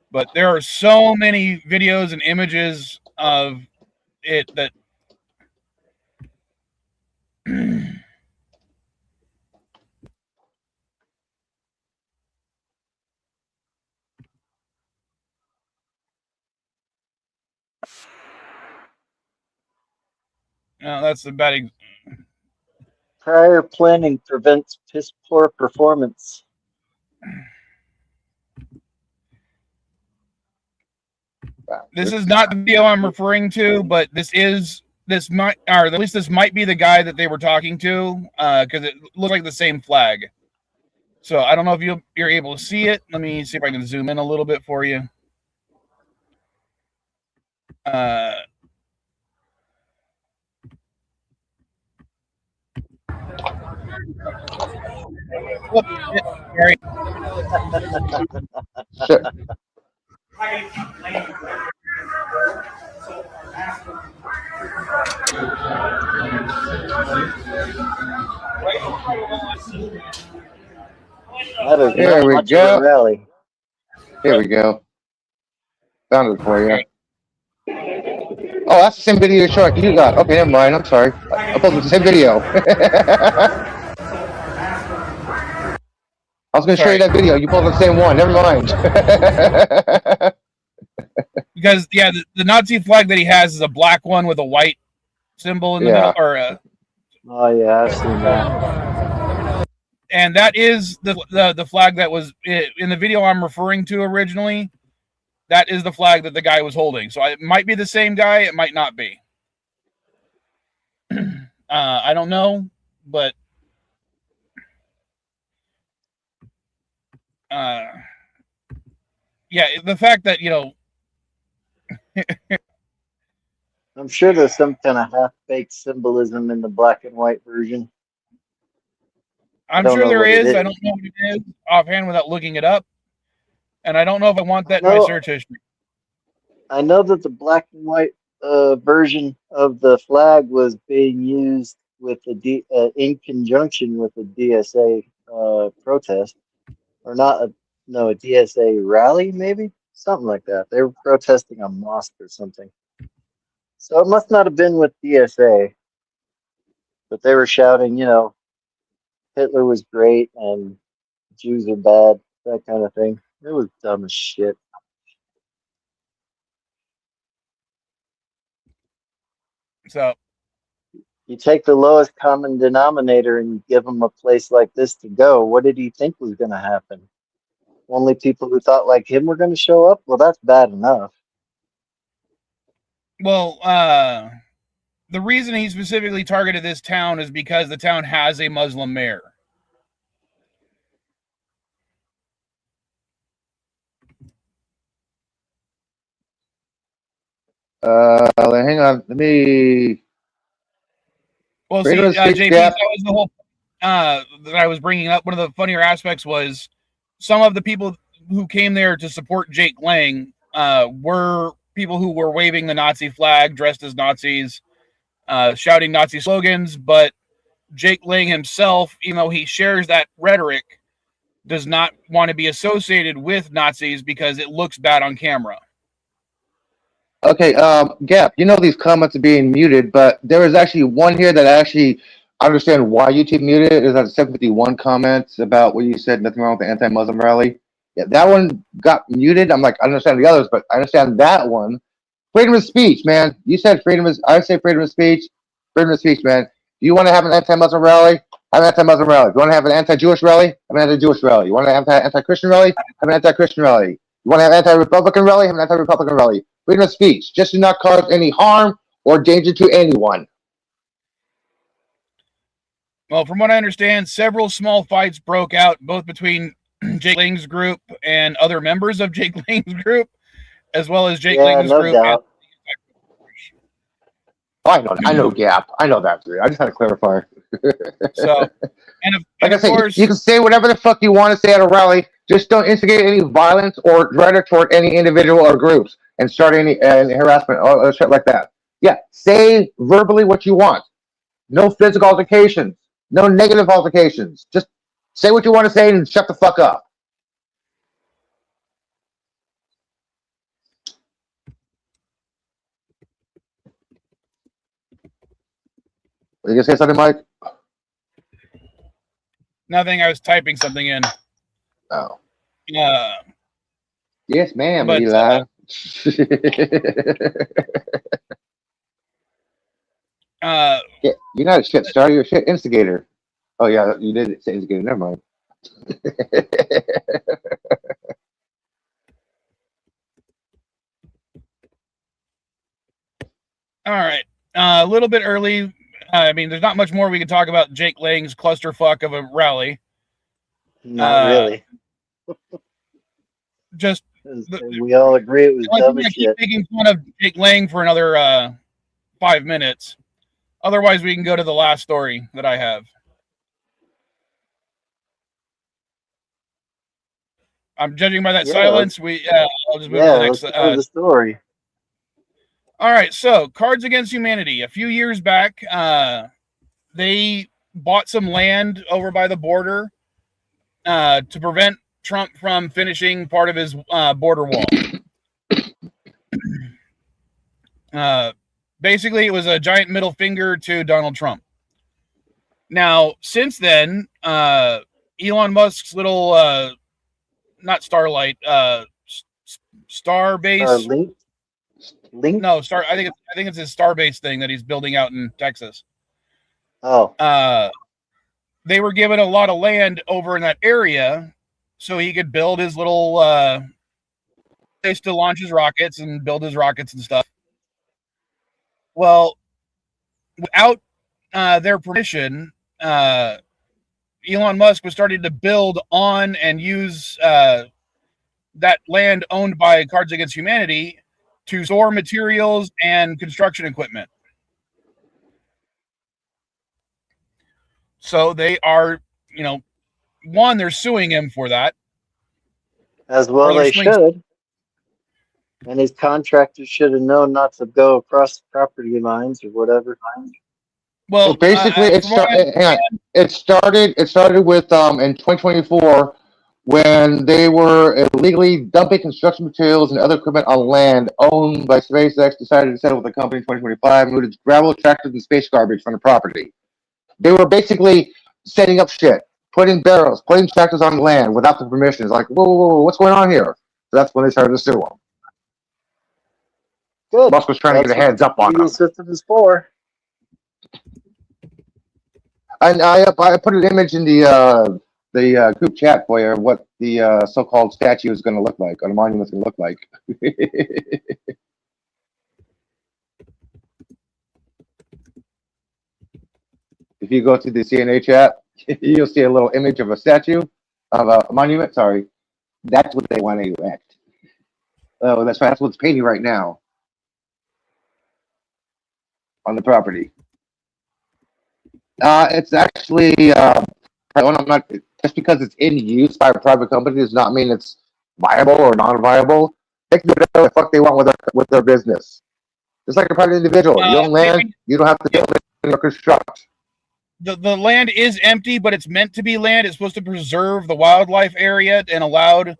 But there are so many videos and images of it that. No, that's the bad. Prior planning prevents piss poor performance. This is not the video I'm referring to, but this might be the guy that they were talking to, because it looks like the same flag. So I don't know if you're able to see it. Let me see if I can zoom in a little bit for you. Gary. Sure. There we go. Rally. Here we go. Found it for you. Oh, that's the same video shark you got. Okay, never mind. I'm sorry. I posted the same video. I was going to show you that video. You pulled the same one. Never mind. because the Nazi flag that he has is a black one with a white symbol in the middle, or oh yeah, I've seen that. and that is the flag that was in the video I'm referring to originally. That is the flag that the guy was holding. So it might be the same guy. It might not be. I don't know, but yeah, the fact that I'm sure there's some kind of half-baked symbolism in the black and white version. I'm sure there is. I don't know what it is offhand without looking it up, and I don't know if I want that in my search history. I know that the black and white version of the flag was being used with the in conjunction with the DSA protest, or not? A DSA rally, maybe something like that. They were protesting a mosque or something. So it must not have been with DSA, but they were shouting, Hitler was great and Jews are bad, that kind of thing. It was dumb as shit. So you take the lowest common denominator and you give him a place like this to go. What did he think was going to happen? Only people who thought like him were going to show up? Well, that's bad enough. Well, the reason he specifically targeted this town is because the town has a Muslim mayor. Hang on. Let me. Well, see, JP, that was the whole that I was bringing up. One of the funnier aspects was some of the people who came there to support Jake Lang were people who were waving the Nazi flag, dressed as Nazis, shouting Nazi slogans. But Jake Lang himself, even though he shares that rhetoric, does not want to be associated with Nazis because it looks bad on camera. Okay, Gap, these comments are being muted, but there is actually one here that I actually understand why YouTube muted it. Is that 751 comments about what you said, nothing wrong with the anti-Muslim rally. Yeah, that one got muted. I'm like, I understand the others, but I understand that one. Freedom of speech, man. You said I say freedom of speech. Freedom of speech, man. Do you want to have an anti-Muslim rally? Have an anti-Muslim rally. Do you want to have an anti-Jewish rally? Have an anti-Jewish rally. You want to have an anti-Christian rally? Have an anti-Christian rally. You want to have an anti-Republican rally? Have an anti-Republican rally. Freedom of speech. Just do not cause any harm or danger to anyone. Well, from what I understand, several small fights broke out, both between Jake Lang's group and other members of Jake Lang's group, as well as Jake Lang's group. Doubt. I know Gap. I know that. I just had to clarify. So, and like I of said, course, you can say whatever the fuck you want to say at a rally. Just don't instigate any violence or rhetoric toward any individual or groups and start any harassment or shit like that. Yeah, say verbally what you want. No physical altercations. No negative altercations. Just say what you want to say and shut the fuck up. Were you gonna say something, Mike? nothing. I was typing something in. Oh. Yes, ma'am, but, Eli. Yeah, you're not a shit starter, you're a shit instigator. Oh yeah, you did say instigator, never mind. All right. A little bit early. I mean, there's not much more we can talk about Jake Lang's clusterfuck of a rally. Not really. Just we all agree it was dumb as I keep shit. making fun of Jake Lang for another 5 minutes. Otherwise, we can go to the last story that I have. I'm judging by that silence. I'll just move to the next the story. All right, so Cards Against Humanity. A few years back, they bought some land over by the border to prevent Trump from finishing part of his border wall. Basically, it was a giant middle finger to Donald Trump. Now, since then, Elon Musk's little, not Starlight, Starbase. Link? No, I think it's his Starbase thing that he's building out in Texas. Oh, They were given a lot of land over in that area, so he could build his little place to launch his rockets and build his rockets and stuff. Well, without their permission, Elon Musk was starting to build on and use that land owned by Cards Against Humanity to store materials and construction equipment. So they are, one, they're suing him for that. as well Or they're they swing- should. And his contractors should have known not to go across the property lines or whatever. Well, So basically, it started with in 2024 when they were illegally dumping construction materials and other equipment on land owned by SpaceX. Decided to settle with the company in 2025 and moved gravel, tractors, and space garbage from the property. They were basically setting up shit, putting barrels, putting tractors on land without the permission. It's like, whoa, what's going on here? So that's when they started to sue them. Good. Musk was trying to get a heads up on the them. system is for. And I put an image in the group chat for you of what the so-called statue is going to look like, or the monument is going to look like. If you go to the CNA chat, you'll see a little image of a statue, of a monument, sorry. That's what they want to erect. Oh, that's right, that's what's painting right now on the property. It's actually, I'm not, just because it's in use by a private company does not mean it's viable or non-viable. They can do whatever the fuck they want with their business. Just like a private individual. You own land, you don't have to build it or construct. The land is empty, but it's meant to be land. It's supposed to preserve the wildlife area and allowed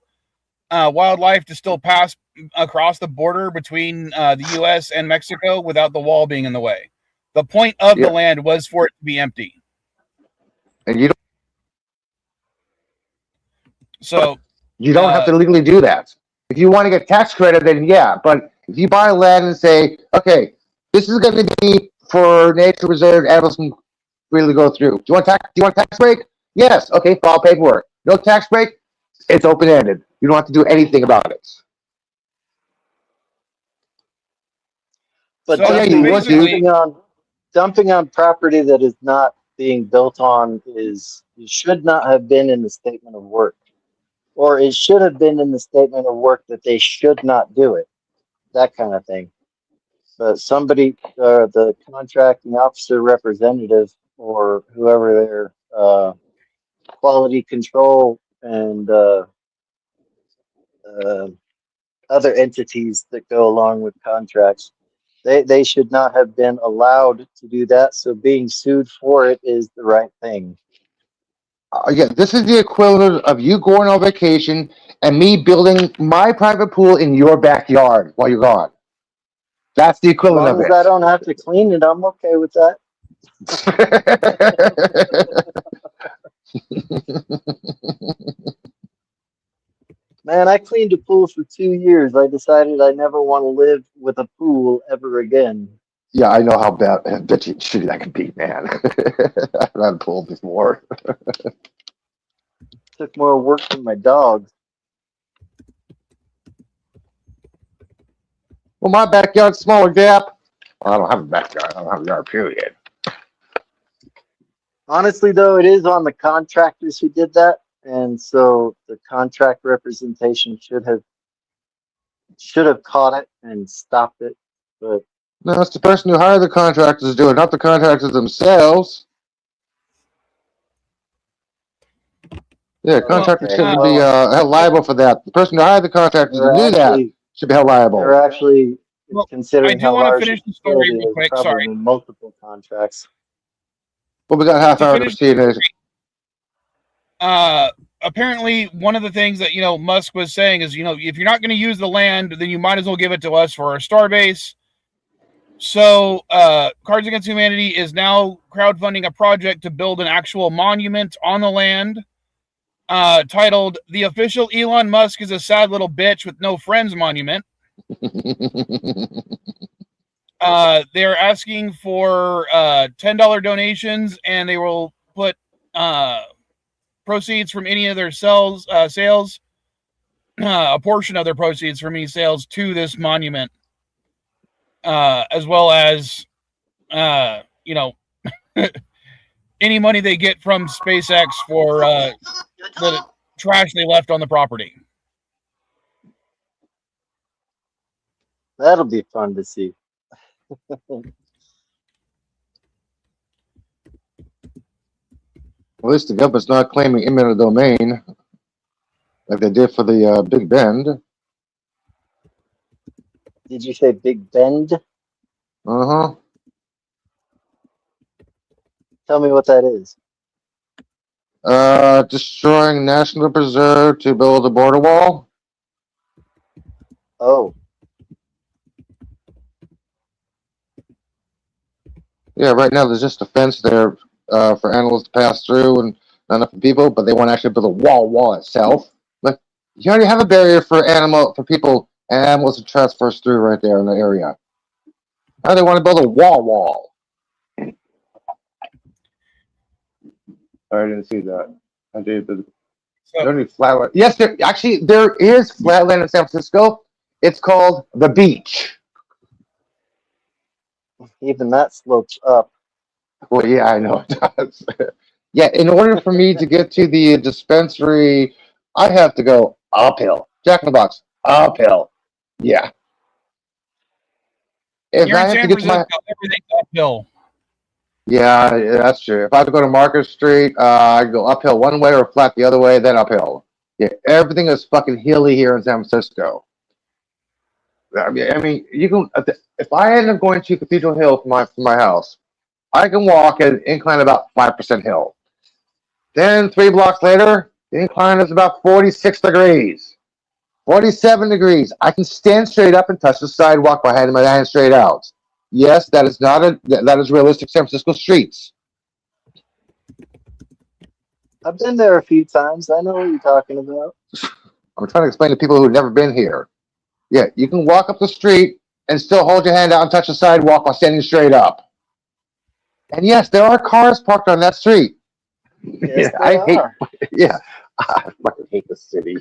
wildlife to still pass across the border between the U.S. and Mexico without the wall being in the way. The point of the land was for it to be empty. And you don't have to legally do that. If you want to get tax credit, then yeah. But if you buy land and say, okay, this is going to be for nature reserve, animals can freely go through. Do you want tax break? Yes. Okay, file paperwork. No tax break? It's open ended. You don't have to do anything about it. But dumping on property that is not being built on should not have been in the statement of work, or it should have been in the statement of work that they should not do it, that kind of thing. But somebody, the contracting officer representative or whoever their quality control and other entities that go along with contracts, they should not have been allowed to do that. So being sued for it is the right thing. Yeah, this is the equivalent of you going on vacation and me building my private pool in your backyard while you're gone. That's the equivalent of it. As long as I don't have to clean it, I'm okay with that. Man, I cleaned a pool for 2 years. I decided I never want to live with a pool ever again. Yeah, I know how shitty that can be, man. I've had a pool before. Took more work than my dog. Well, my backyard's smaller gap. Well, I don't have a backyard. I don't have a yard, period. Honestly, though, it is on the contractors who did that. And so the contract representation should have caught it and stopped it. But no, it's the person who hired the contractors to do it, not the contractors themselves. Yeah, contractors shouldn't be held liable for that. The person who hired the contractors to do that should be held liable. They're actually considering how large finish the story real quick. Sorry, multiple contracts. Well, we got half hour to see it. Apparently, one of the things that Musk was saying is, if you're not going to use the land, then you might as well give it to us for our Starbase. So, Cards Against Humanity is now crowdfunding a project to build an actual monument on the land, titled "The Official Elon Musk is a Sad Little Bitch with No Friends Monument." They're asking for $10 donations, and they will put proceeds from any of their sales, a portion of their proceeds from any sales to this monument, as well as, any money they get from SpaceX for the trash they left on the property. That'll be fun to see. At least the government's not claiming eminent domain like they did for the Big Bend. Did you say Big Bend? Uh-huh. Tell me what that is. Destroying National Preserve to build a border wall. Oh, Yeah, right now there's just a fence there for animals to pass through and not enough for people, but they want to actually build a wall itself. Like, you already have a barrier for people and animals to traverse through right there in the area. Now they want to build a wall. I didn't see that. I did. Only flatland. Yes, there is flatland in San Francisco. It's called the beach. even that slopes up. Well, yeah, I know it does. Yeah, in order for me to get to the dispensary, I have to go uphill. Jack in the Box, uphill. Yeah. If You're I in have San to get to my Francisco, everything's uphill. yeah, that's true. If I have to go to Market Street, I go uphill one way or flat the other way, then uphill. Yeah, everything is fucking hilly here in San Francisco. I mean, you can. If I end up going to Cathedral Hill from my house, I can walk at an incline about 5% hill. Then 3 blocks later, the incline is about 46 degrees, 47 degrees. I can stand straight up and touch the sidewalk by having my hand straight out. Yes, that is realistic San Francisco streets. I've been there a few times. I know what you're talking about. I'm trying to explain to people who've never been here. Yeah, you can walk up the street and still hold your hand out and touch the sidewalk while standing straight up. And yes, there are cars parked on that street. Yes, Yeah, I fucking hate the city.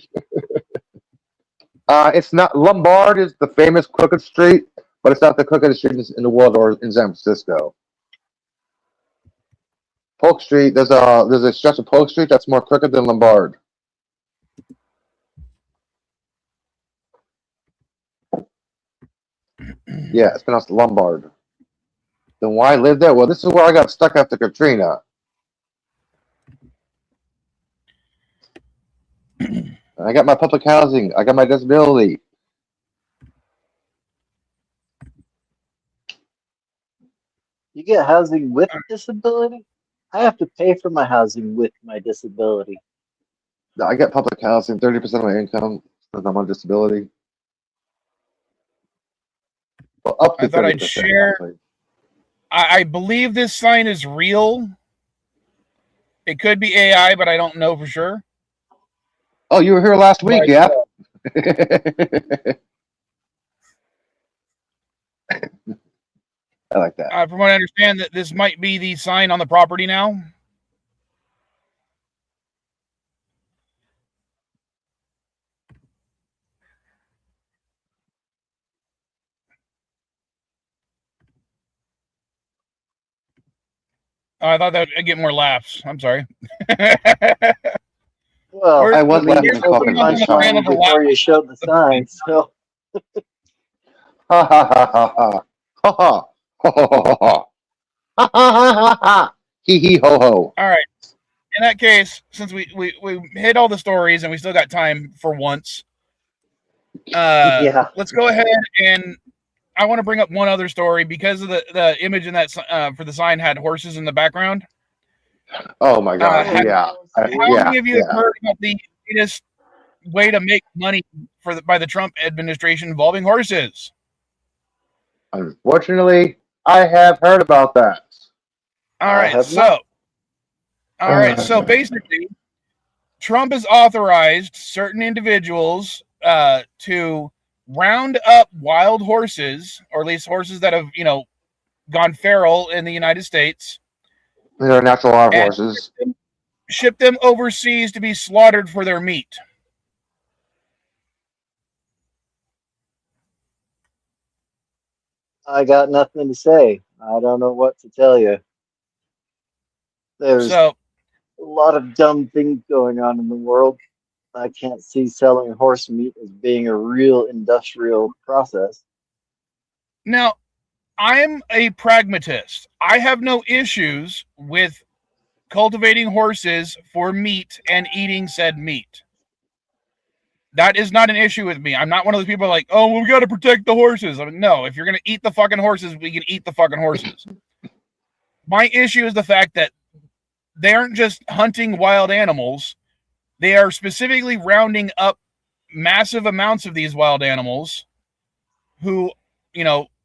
It's not Lombard is the famous crooked street, but it's not the crookedest street in the world or in San Francisco. Polk Street, there's a stretch of Polk Street that's more crooked than Lombard. Yeah, it's pronounced Lombard. Then why live there? Well, this is where I got stuck after Katrina. I got my public housing. I got my disability. You get housing with disability? I have to pay for my housing with my disability. I get public housing, 30% of my income, because I'm on disability. Well, up to I thought I'd 30%, share. actually. I believe this sign is real. It could be AI, but I don't know for sure. Oh, you were here last week, Right. yeah? I like that. From what I understand, that this might be the sign on the property now. I thought that would get more laughs. I'm sorry. Well, I was laughing you and told talking the about the punchline sign. before you showed the sign, so Ha ha ha ha ha. Ha ha. Ha ha ha ha. Ha ha ha ha. Hee hee ho ho. All right. In that case, since we hit all the stories and we still got time for once, yeah. let's go ahead and I want to bring up one other story because of the image in that for the sign had horses in the background. Oh my god, yeah. How Yeah, many of you yeah. have heard about the latest way to make money by the Trump administration involving horses? Unfortunately, I have heard about that. All right, so basically, Trump has authorized certain individuals to round up wild horses, or at least horses that have, gone feral in the United States. They're natural wild horses. Ship them overseas to be slaughtered for their meat. I got nothing to say. I don't know what to tell you. There's a lot of dumb things going on in the world. I can't see selling horse meat as being a real industrial process. Now, I'm a pragmatist. I have no issues with cultivating horses for meat and eating said meat. That is not an issue with me. I'm not one of those people like, oh, well, we got to protect the horses. I mean, no, if you're going to eat the fucking horses, we can eat the fucking horses. My issue is the fact that they aren't just hunting wild animals. They are specifically rounding up massive amounts of these wild animals who,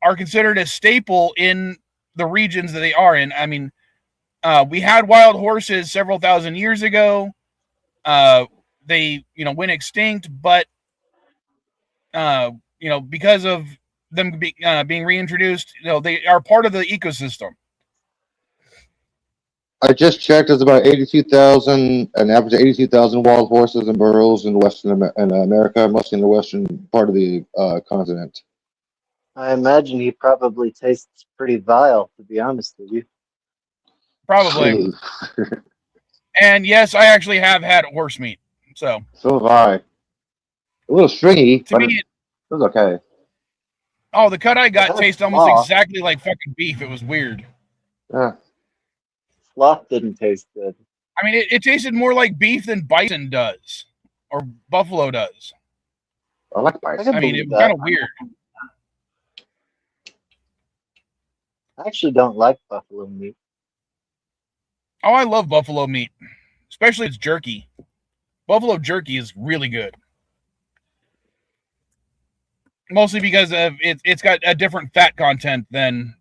are considered a staple in the regions that they are in. I mean, we had wild horses several thousand years ago. They, went extinct, but, because of them being reintroduced, they are part of the ecosystem. I just checked. There's about 82,000, an average of 82,000 wild horses and burros in America, mostly in the western part of the continent. I imagine he probably tastes pretty vile, to be honest with you. Probably. And yes, I actually have had horse meat. So have I. A little stringy, to me, it was okay. Oh, the cut I got tastes almost exactly like fucking beef. It was weird. Yeah. Sloth didn't taste good. I mean, it tasted more like beef than bison does, or buffalo does. I like bison. I mean, it was kind of weird. I actually don't like buffalo meat. Oh, I love buffalo meat, especially its jerky. Buffalo jerky is really good. Mostly because of it's got a different fat content than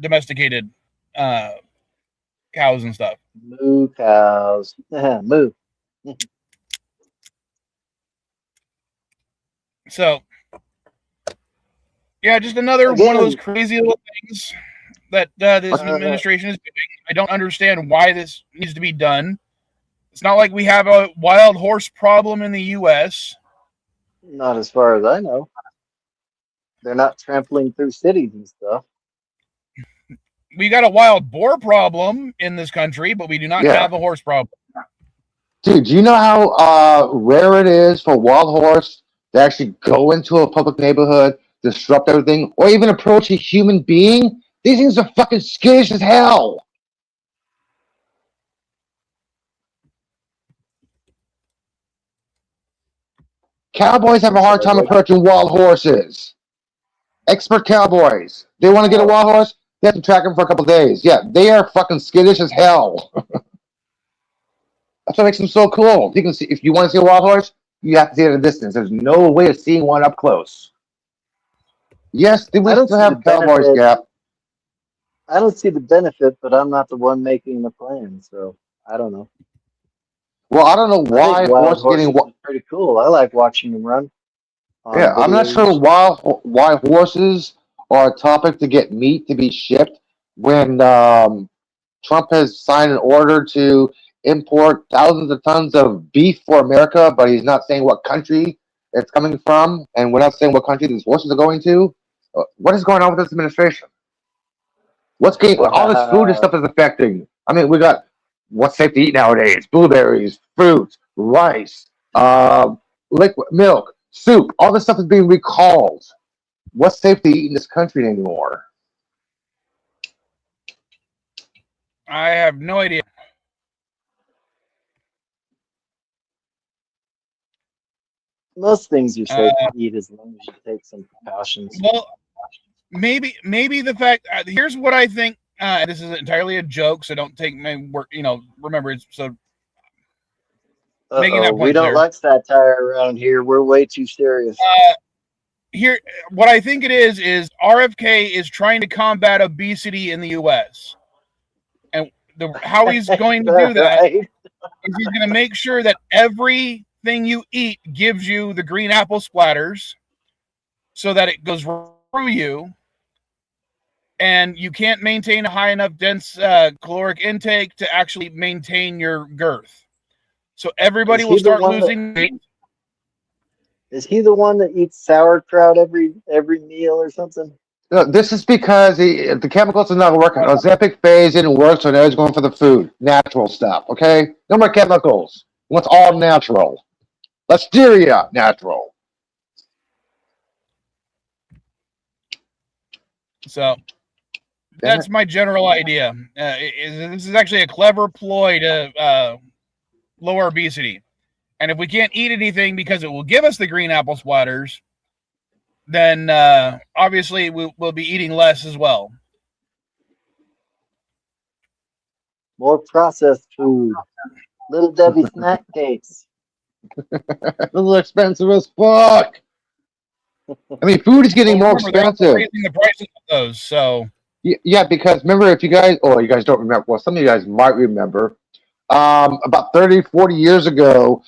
domesticated cows and stuff. Moo cows. Moo. So, yeah, just another one of those crazy little things that this administration is doing. I don't understand why this needs to be done. It's not like we have a wild horse problem in the U.S. Not as far as I know. They're not trampling through cities and stuff. We got a wild boar problem in this country, but we do not have a horse problem. Dude, do you know how rare it is for a wild horse to actually go into a public neighborhood, disrupt everything, or even approach a human being? These things are fucking skittish as hell. Cowboys have a hard time approaching wild horses. Expert cowboys. They want to get a wild horse, they have to track them for a couple days. Yeah, they are fucking skittish as hell. That's what makes them so cool. You can see, if you want to see a wild horse, you have to see it at a distance. There's no way of seeing one up close. Yes, they will still have cowboys, Gap. I don't see the benefit, but I'm not the one making the plan, so I don't know. Well, I don't know why horses getting pretty cool. I like watching them run. Yeah, I'm not sure why horses are a topic to get meat to be shipped when Trump has signed an order to import thousands of tons of beef for America, but he's not saying what country it's coming from, and we're not saying what country these horses are going to. What is going on with this administration? What's getting all this food and stuff is affecting? I mean, we got what's safe to eat nowadays: blueberries, fruit, rice, liquid milk, soup. All this stuff is being recalled. What's safe to eat in this country anymore? I have no idea. Most things you're safe to eat as long as you take some precautions. Well, maybe the fact. Here's what I think. This is entirely a joke, so don't take my work. Remember it's so. Making that point we don't like satire around here. We're way too serious. Here, what I think it is RFK is trying to combat obesity in the U.S. And how he's going to do that is he's going to make sure that everything you eat gives you the green apple splatters, so that it goes through you, and you can't maintain a high enough dense caloric intake to actually maintain your girth. So everybody will start losing weight. Is he the one that eats sauerkraut every meal or something? No, this is because the chemicals are not working. Ozempic phase didn't work, so now he's going for the food, natural stuff. Okay, no more chemicals. What's all natural? Listeria, natural. So that's my general idea. This is actually a clever ploy to lower obesity. And if we can't eat anything because it will give us the green apple splatters, then obviously we'll be eating less as well. More processed food. Little Debbie snack cakes. A little expensive as fuck. I mean, food is getting more expensive. Raising the prices of those, so yeah, because remember, if you guys, you guys don't remember, well, some of you guys might remember, about 30, 40 years ago,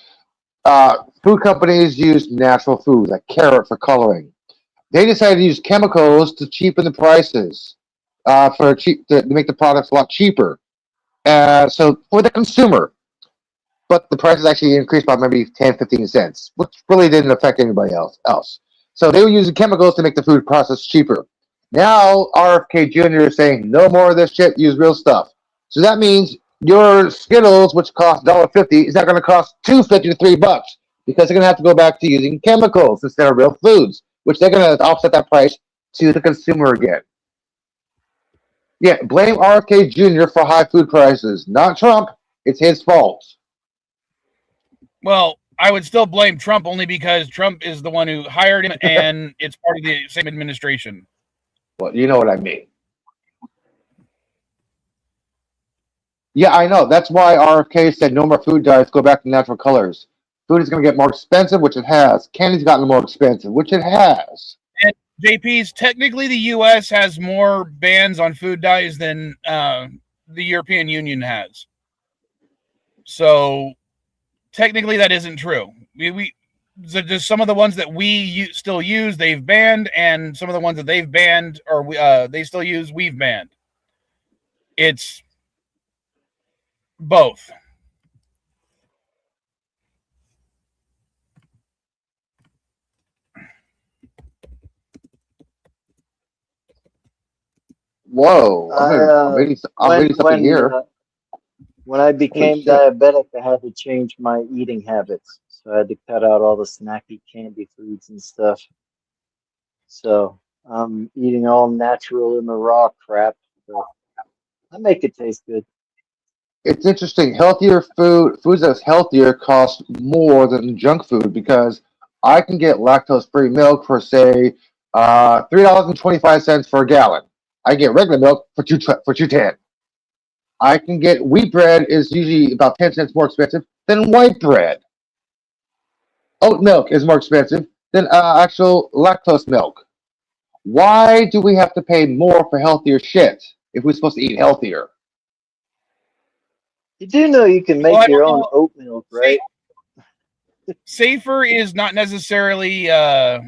food companies used natural food, like carrot for coloring. They decided to use chemicals to cheapen the prices, to make the products a lot cheaper. So for the consumer, but the prices actually increased by maybe 10, 15 cents, which really didn't affect anybody else. So they were using chemicals to make the food process cheaper. Now RFK Jr. is saying no more of this shit, use real stuff. So that means your Skittles, which cost $1.50, is not going to cost $2.50 to $3 because they're going to have to go back to using chemicals instead of real foods, which they're going to offset that price to the consumer again. Yeah, blame RFK Jr. for high food prices, not Trump. It's his fault. Well, I would still blame Trump only because Trump is the one who hired him and it's part of the same administration. Well, you know what I mean. Yeah, I know. That's why RFK said no more food diets, go back to natural colors. Food is going to get more expensive, which it has. Candy's gotten more expensive, which it has. And JP's, technically the U.S. has more bans on food dyes than the European Union has. So technically that isn't true. Just some of the ones that we still use, they've banned, and some of the ones that they've banned or they still use, we've banned. It's both. Whoa! I'm reading something here. When I became diabetic, I had to change my eating habits. So I had to cut out all the snacky candy foods and stuff. So I'm eating all natural in the raw crap. So I make it taste good. It's interesting. Healthier foods that's healthier cost more than junk food because I can get lactose-free milk for say $3.25 for a gallon. I get regular milk for $2.10. I can get wheat bread is usually about 10 cents more expensive than white bread. Oat milk is more expensive than actual lactose milk. Why do we have to pay more for healthier shit if we're supposed to eat healthier? You do know you can make your own oat milk, right? Safer is not necessarily a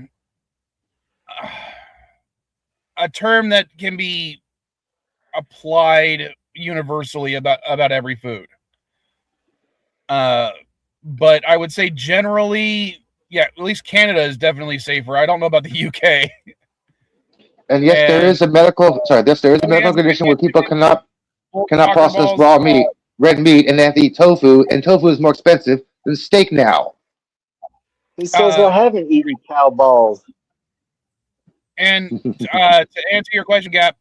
term that can be applied universally about every food. But I would say generally, yeah, at least Canada is definitely safer. I don't know about the UK. And yes, there is a medical condition where people cannot process raw meat, red meat, and they have to eat tofu, and tofu is more expensive than steak now. Who says I haven't eaten cow balls? And to answer your question, Gap,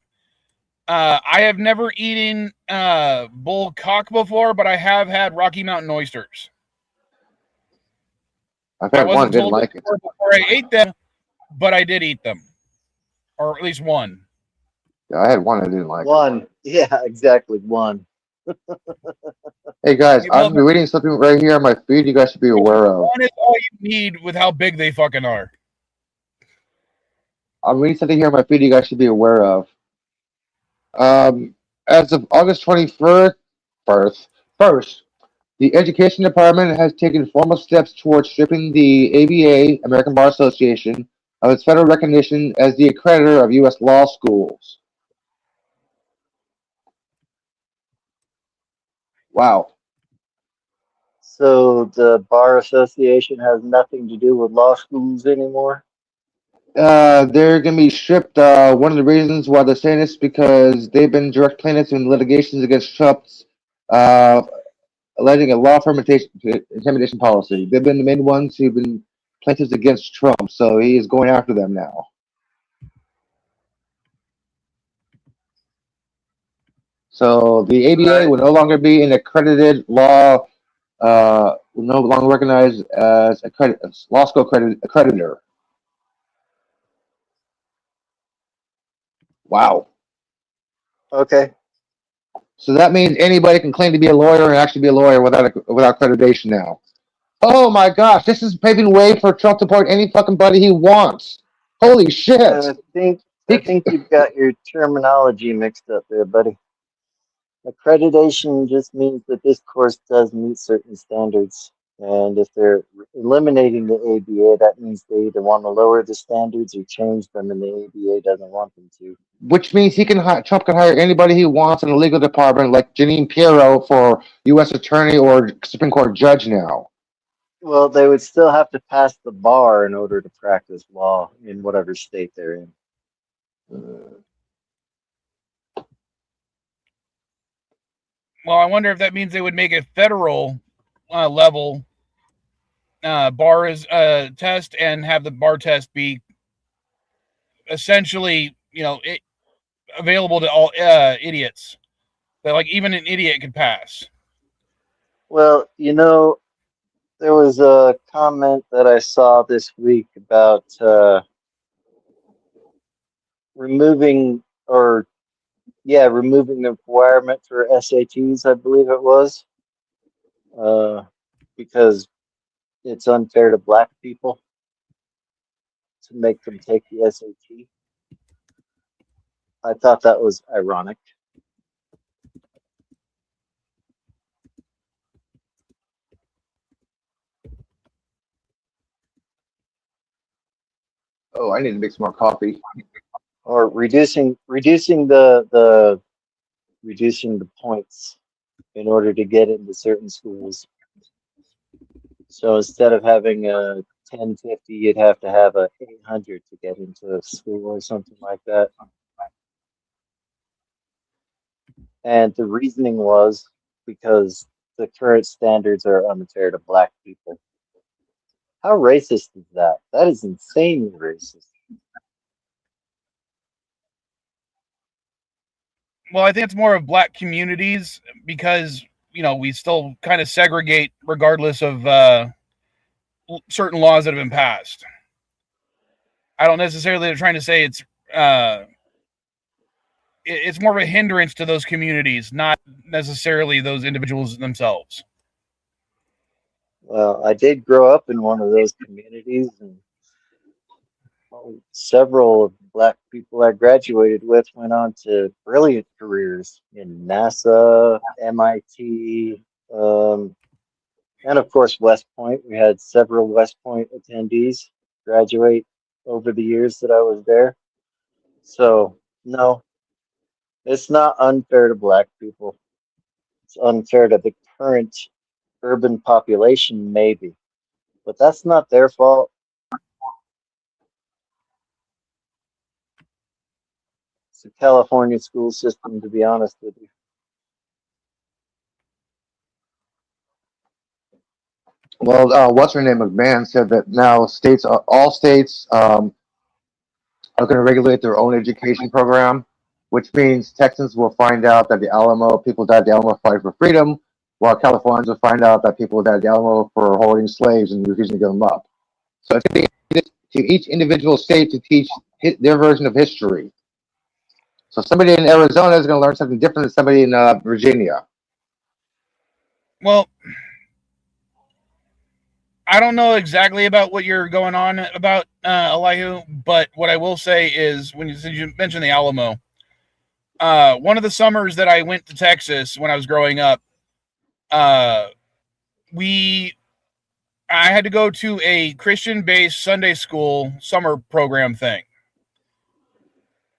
I have never eaten bull cock before, but I have had Rocky Mountain oysters. I've had one, didn't like it. Before I ate them, but I did eat them. Or at least one. Yeah, I had one, I didn't like one. Yeah, exactly, one. Hey guys, I'm reading something right here on my feed you guys should be aware of. One is all you need with how big they fucking are. I'm reading something here on my feed you guys should be aware of. As of August 21st, the Education Department has taken formal steps towards stripping the ABA, American Bar Association, of its federal recognition as the accreditor of U.S. law schools. Wow. So the Bar Association has nothing to do with law schools anymore? They're going to be stripped. One of the reasons why they're saying this is because they've been direct plaintiffs in litigations against Trump's alleging a law firm intimidation policy. They've been the main ones who've been plaintiffs against Trump, so he is going after them now. So the ABA will no longer be an accredited law, will no longer recognized as a law school accreditor. Wow. Okay. So that means anybody can claim to be a lawyer and actually be a lawyer without accreditation now. Oh my gosh, this is paving way for Trump to appoint any fucking buddy he wants. Holy shit. I think you've got your terminology mixed up there, buddy. Accreditation just means that this course does meet certain standards. And if they're eliminating the ABA, that means they either want to lower the standards or change them, and the ABA doesn't want them to. Which means Trump can hire anybody he wants in the legal department, like Jeanine Pirro for U.S. Attorney or Supreme Court judge now. Well, they would still have to pass the bar in order to practice law in whatever state they're in. Well, I wonder if that means they would make a federal level bar test and have the bar test be essentially, available to all idiots. That like even an idiot could pass. Well, there was a comment that I saw this week about removing the requirement for SATs, I believe it was, because it's unfair to black people to make them take the SAT. I thought that was ironic. Oh, I need to make some more coffee. Or reducing the points in order to get into certain schools. So instead of having a 1050, you'd have to have a 800 to get into a school or something like that. And the reasoning was because the current standards are unfair to black people. How racist is that? That is insanely racist. Well, I think it's more of black communities because, we still kind of segregate regardless of certain laws that have been passed. I don't necessarily trying to say it's more of a hindrance to those communities, not necessarily those individuals themselves. Well, I did grow up in one of those communities, and several of the black people I graduated with went on to brilliant careers in NASA, MIT, and of course West Point. We had several West Point attendees graduate over the years that I was there. So no, it's not unfair to black people. It's unfair to the current urban population, maybe, but that's not their fault. It's the California school system, to be honest with you. Well, what's her name? McMahon said that now all states are going to regulate their own education program, which means Texans will find out that people died at the Alamo fight for freedom, while Californians will find out that people died at the Alamo for holding slaves and refusing to give them up. So it's going to each individual state to teach their version of history. So somebody in Arizona is going to learn something different than somebody in Virginia. Well, I don't know exactly about what you're going on about, Elihu, but what I will say is since you mentioned the Alamo, one of the summers that I went to Texas when I was growing up, we I had to go to a Christian-based Sunday school summer program thing.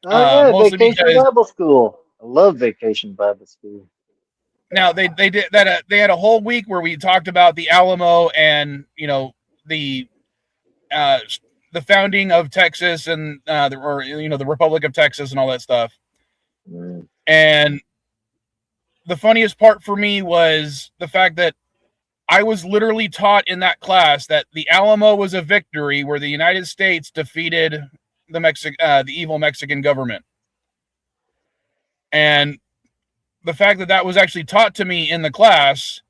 Oh yeah, mostly Vacation because- Bible School. I love Vacation Bible School. Now they did that. They had a whole week where we talked about the Alamo and the founding of Texas and the Republic of Texas and all that stuff. Mm. And the funniest part for me was the fact that I was literally taught in that class that the Alamo was a victory where the United States defeated the evil Mexican government. And the fact that that was actually taught to me in the class,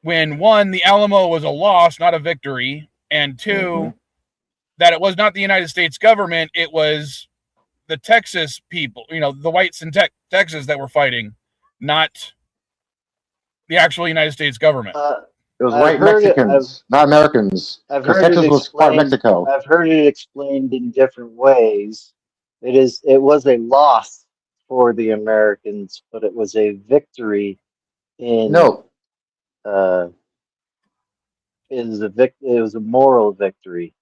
when one, the Alamo was a loss, not a victory, and two, that it was not the United States government, it was the Texas people, the whites in Texas that were fighting, not the actual United States government. It was I've white heard it- Mexicans, not Americans. I've Because heard Texas it was part of explained. Mexico. I've heard it explained in different ways. It was a loss for the Americans, but it was a victory in No, it was a moral victory.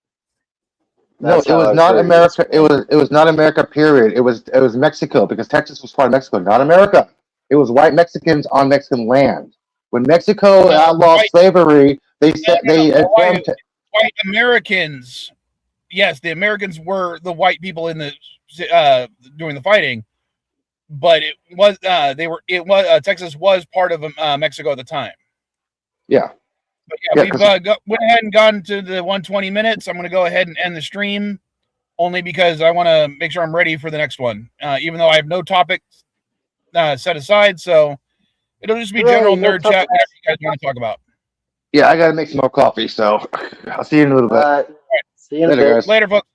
no, That's it how was I've not heard America. It explained. was not America. Period. It was Mexico because Texas was part of Mexico, not America. It was white Mexicans on Mexican land. When Mexico No, outlawed white- slavery, they said no, they no, informed. White Americans, yes, the Americans were the white people in the doing the fighting, but it was Texas was part of Mexico at the time. Yeah. But Yeah, we've 'cause- went ahead and gone to the 120 minutes. I'm going to go ahead and end the stream, only because I want to make sure I'm ready for the next one. Even though I have no topic set aside, so it'll just be Hooray, general no nerd chat, topics. whatever you guys want to talk about. Yeah, I got to make some more coffee. So I'll see you in a little bit. See you in a Later, bit. guys. Later, folks.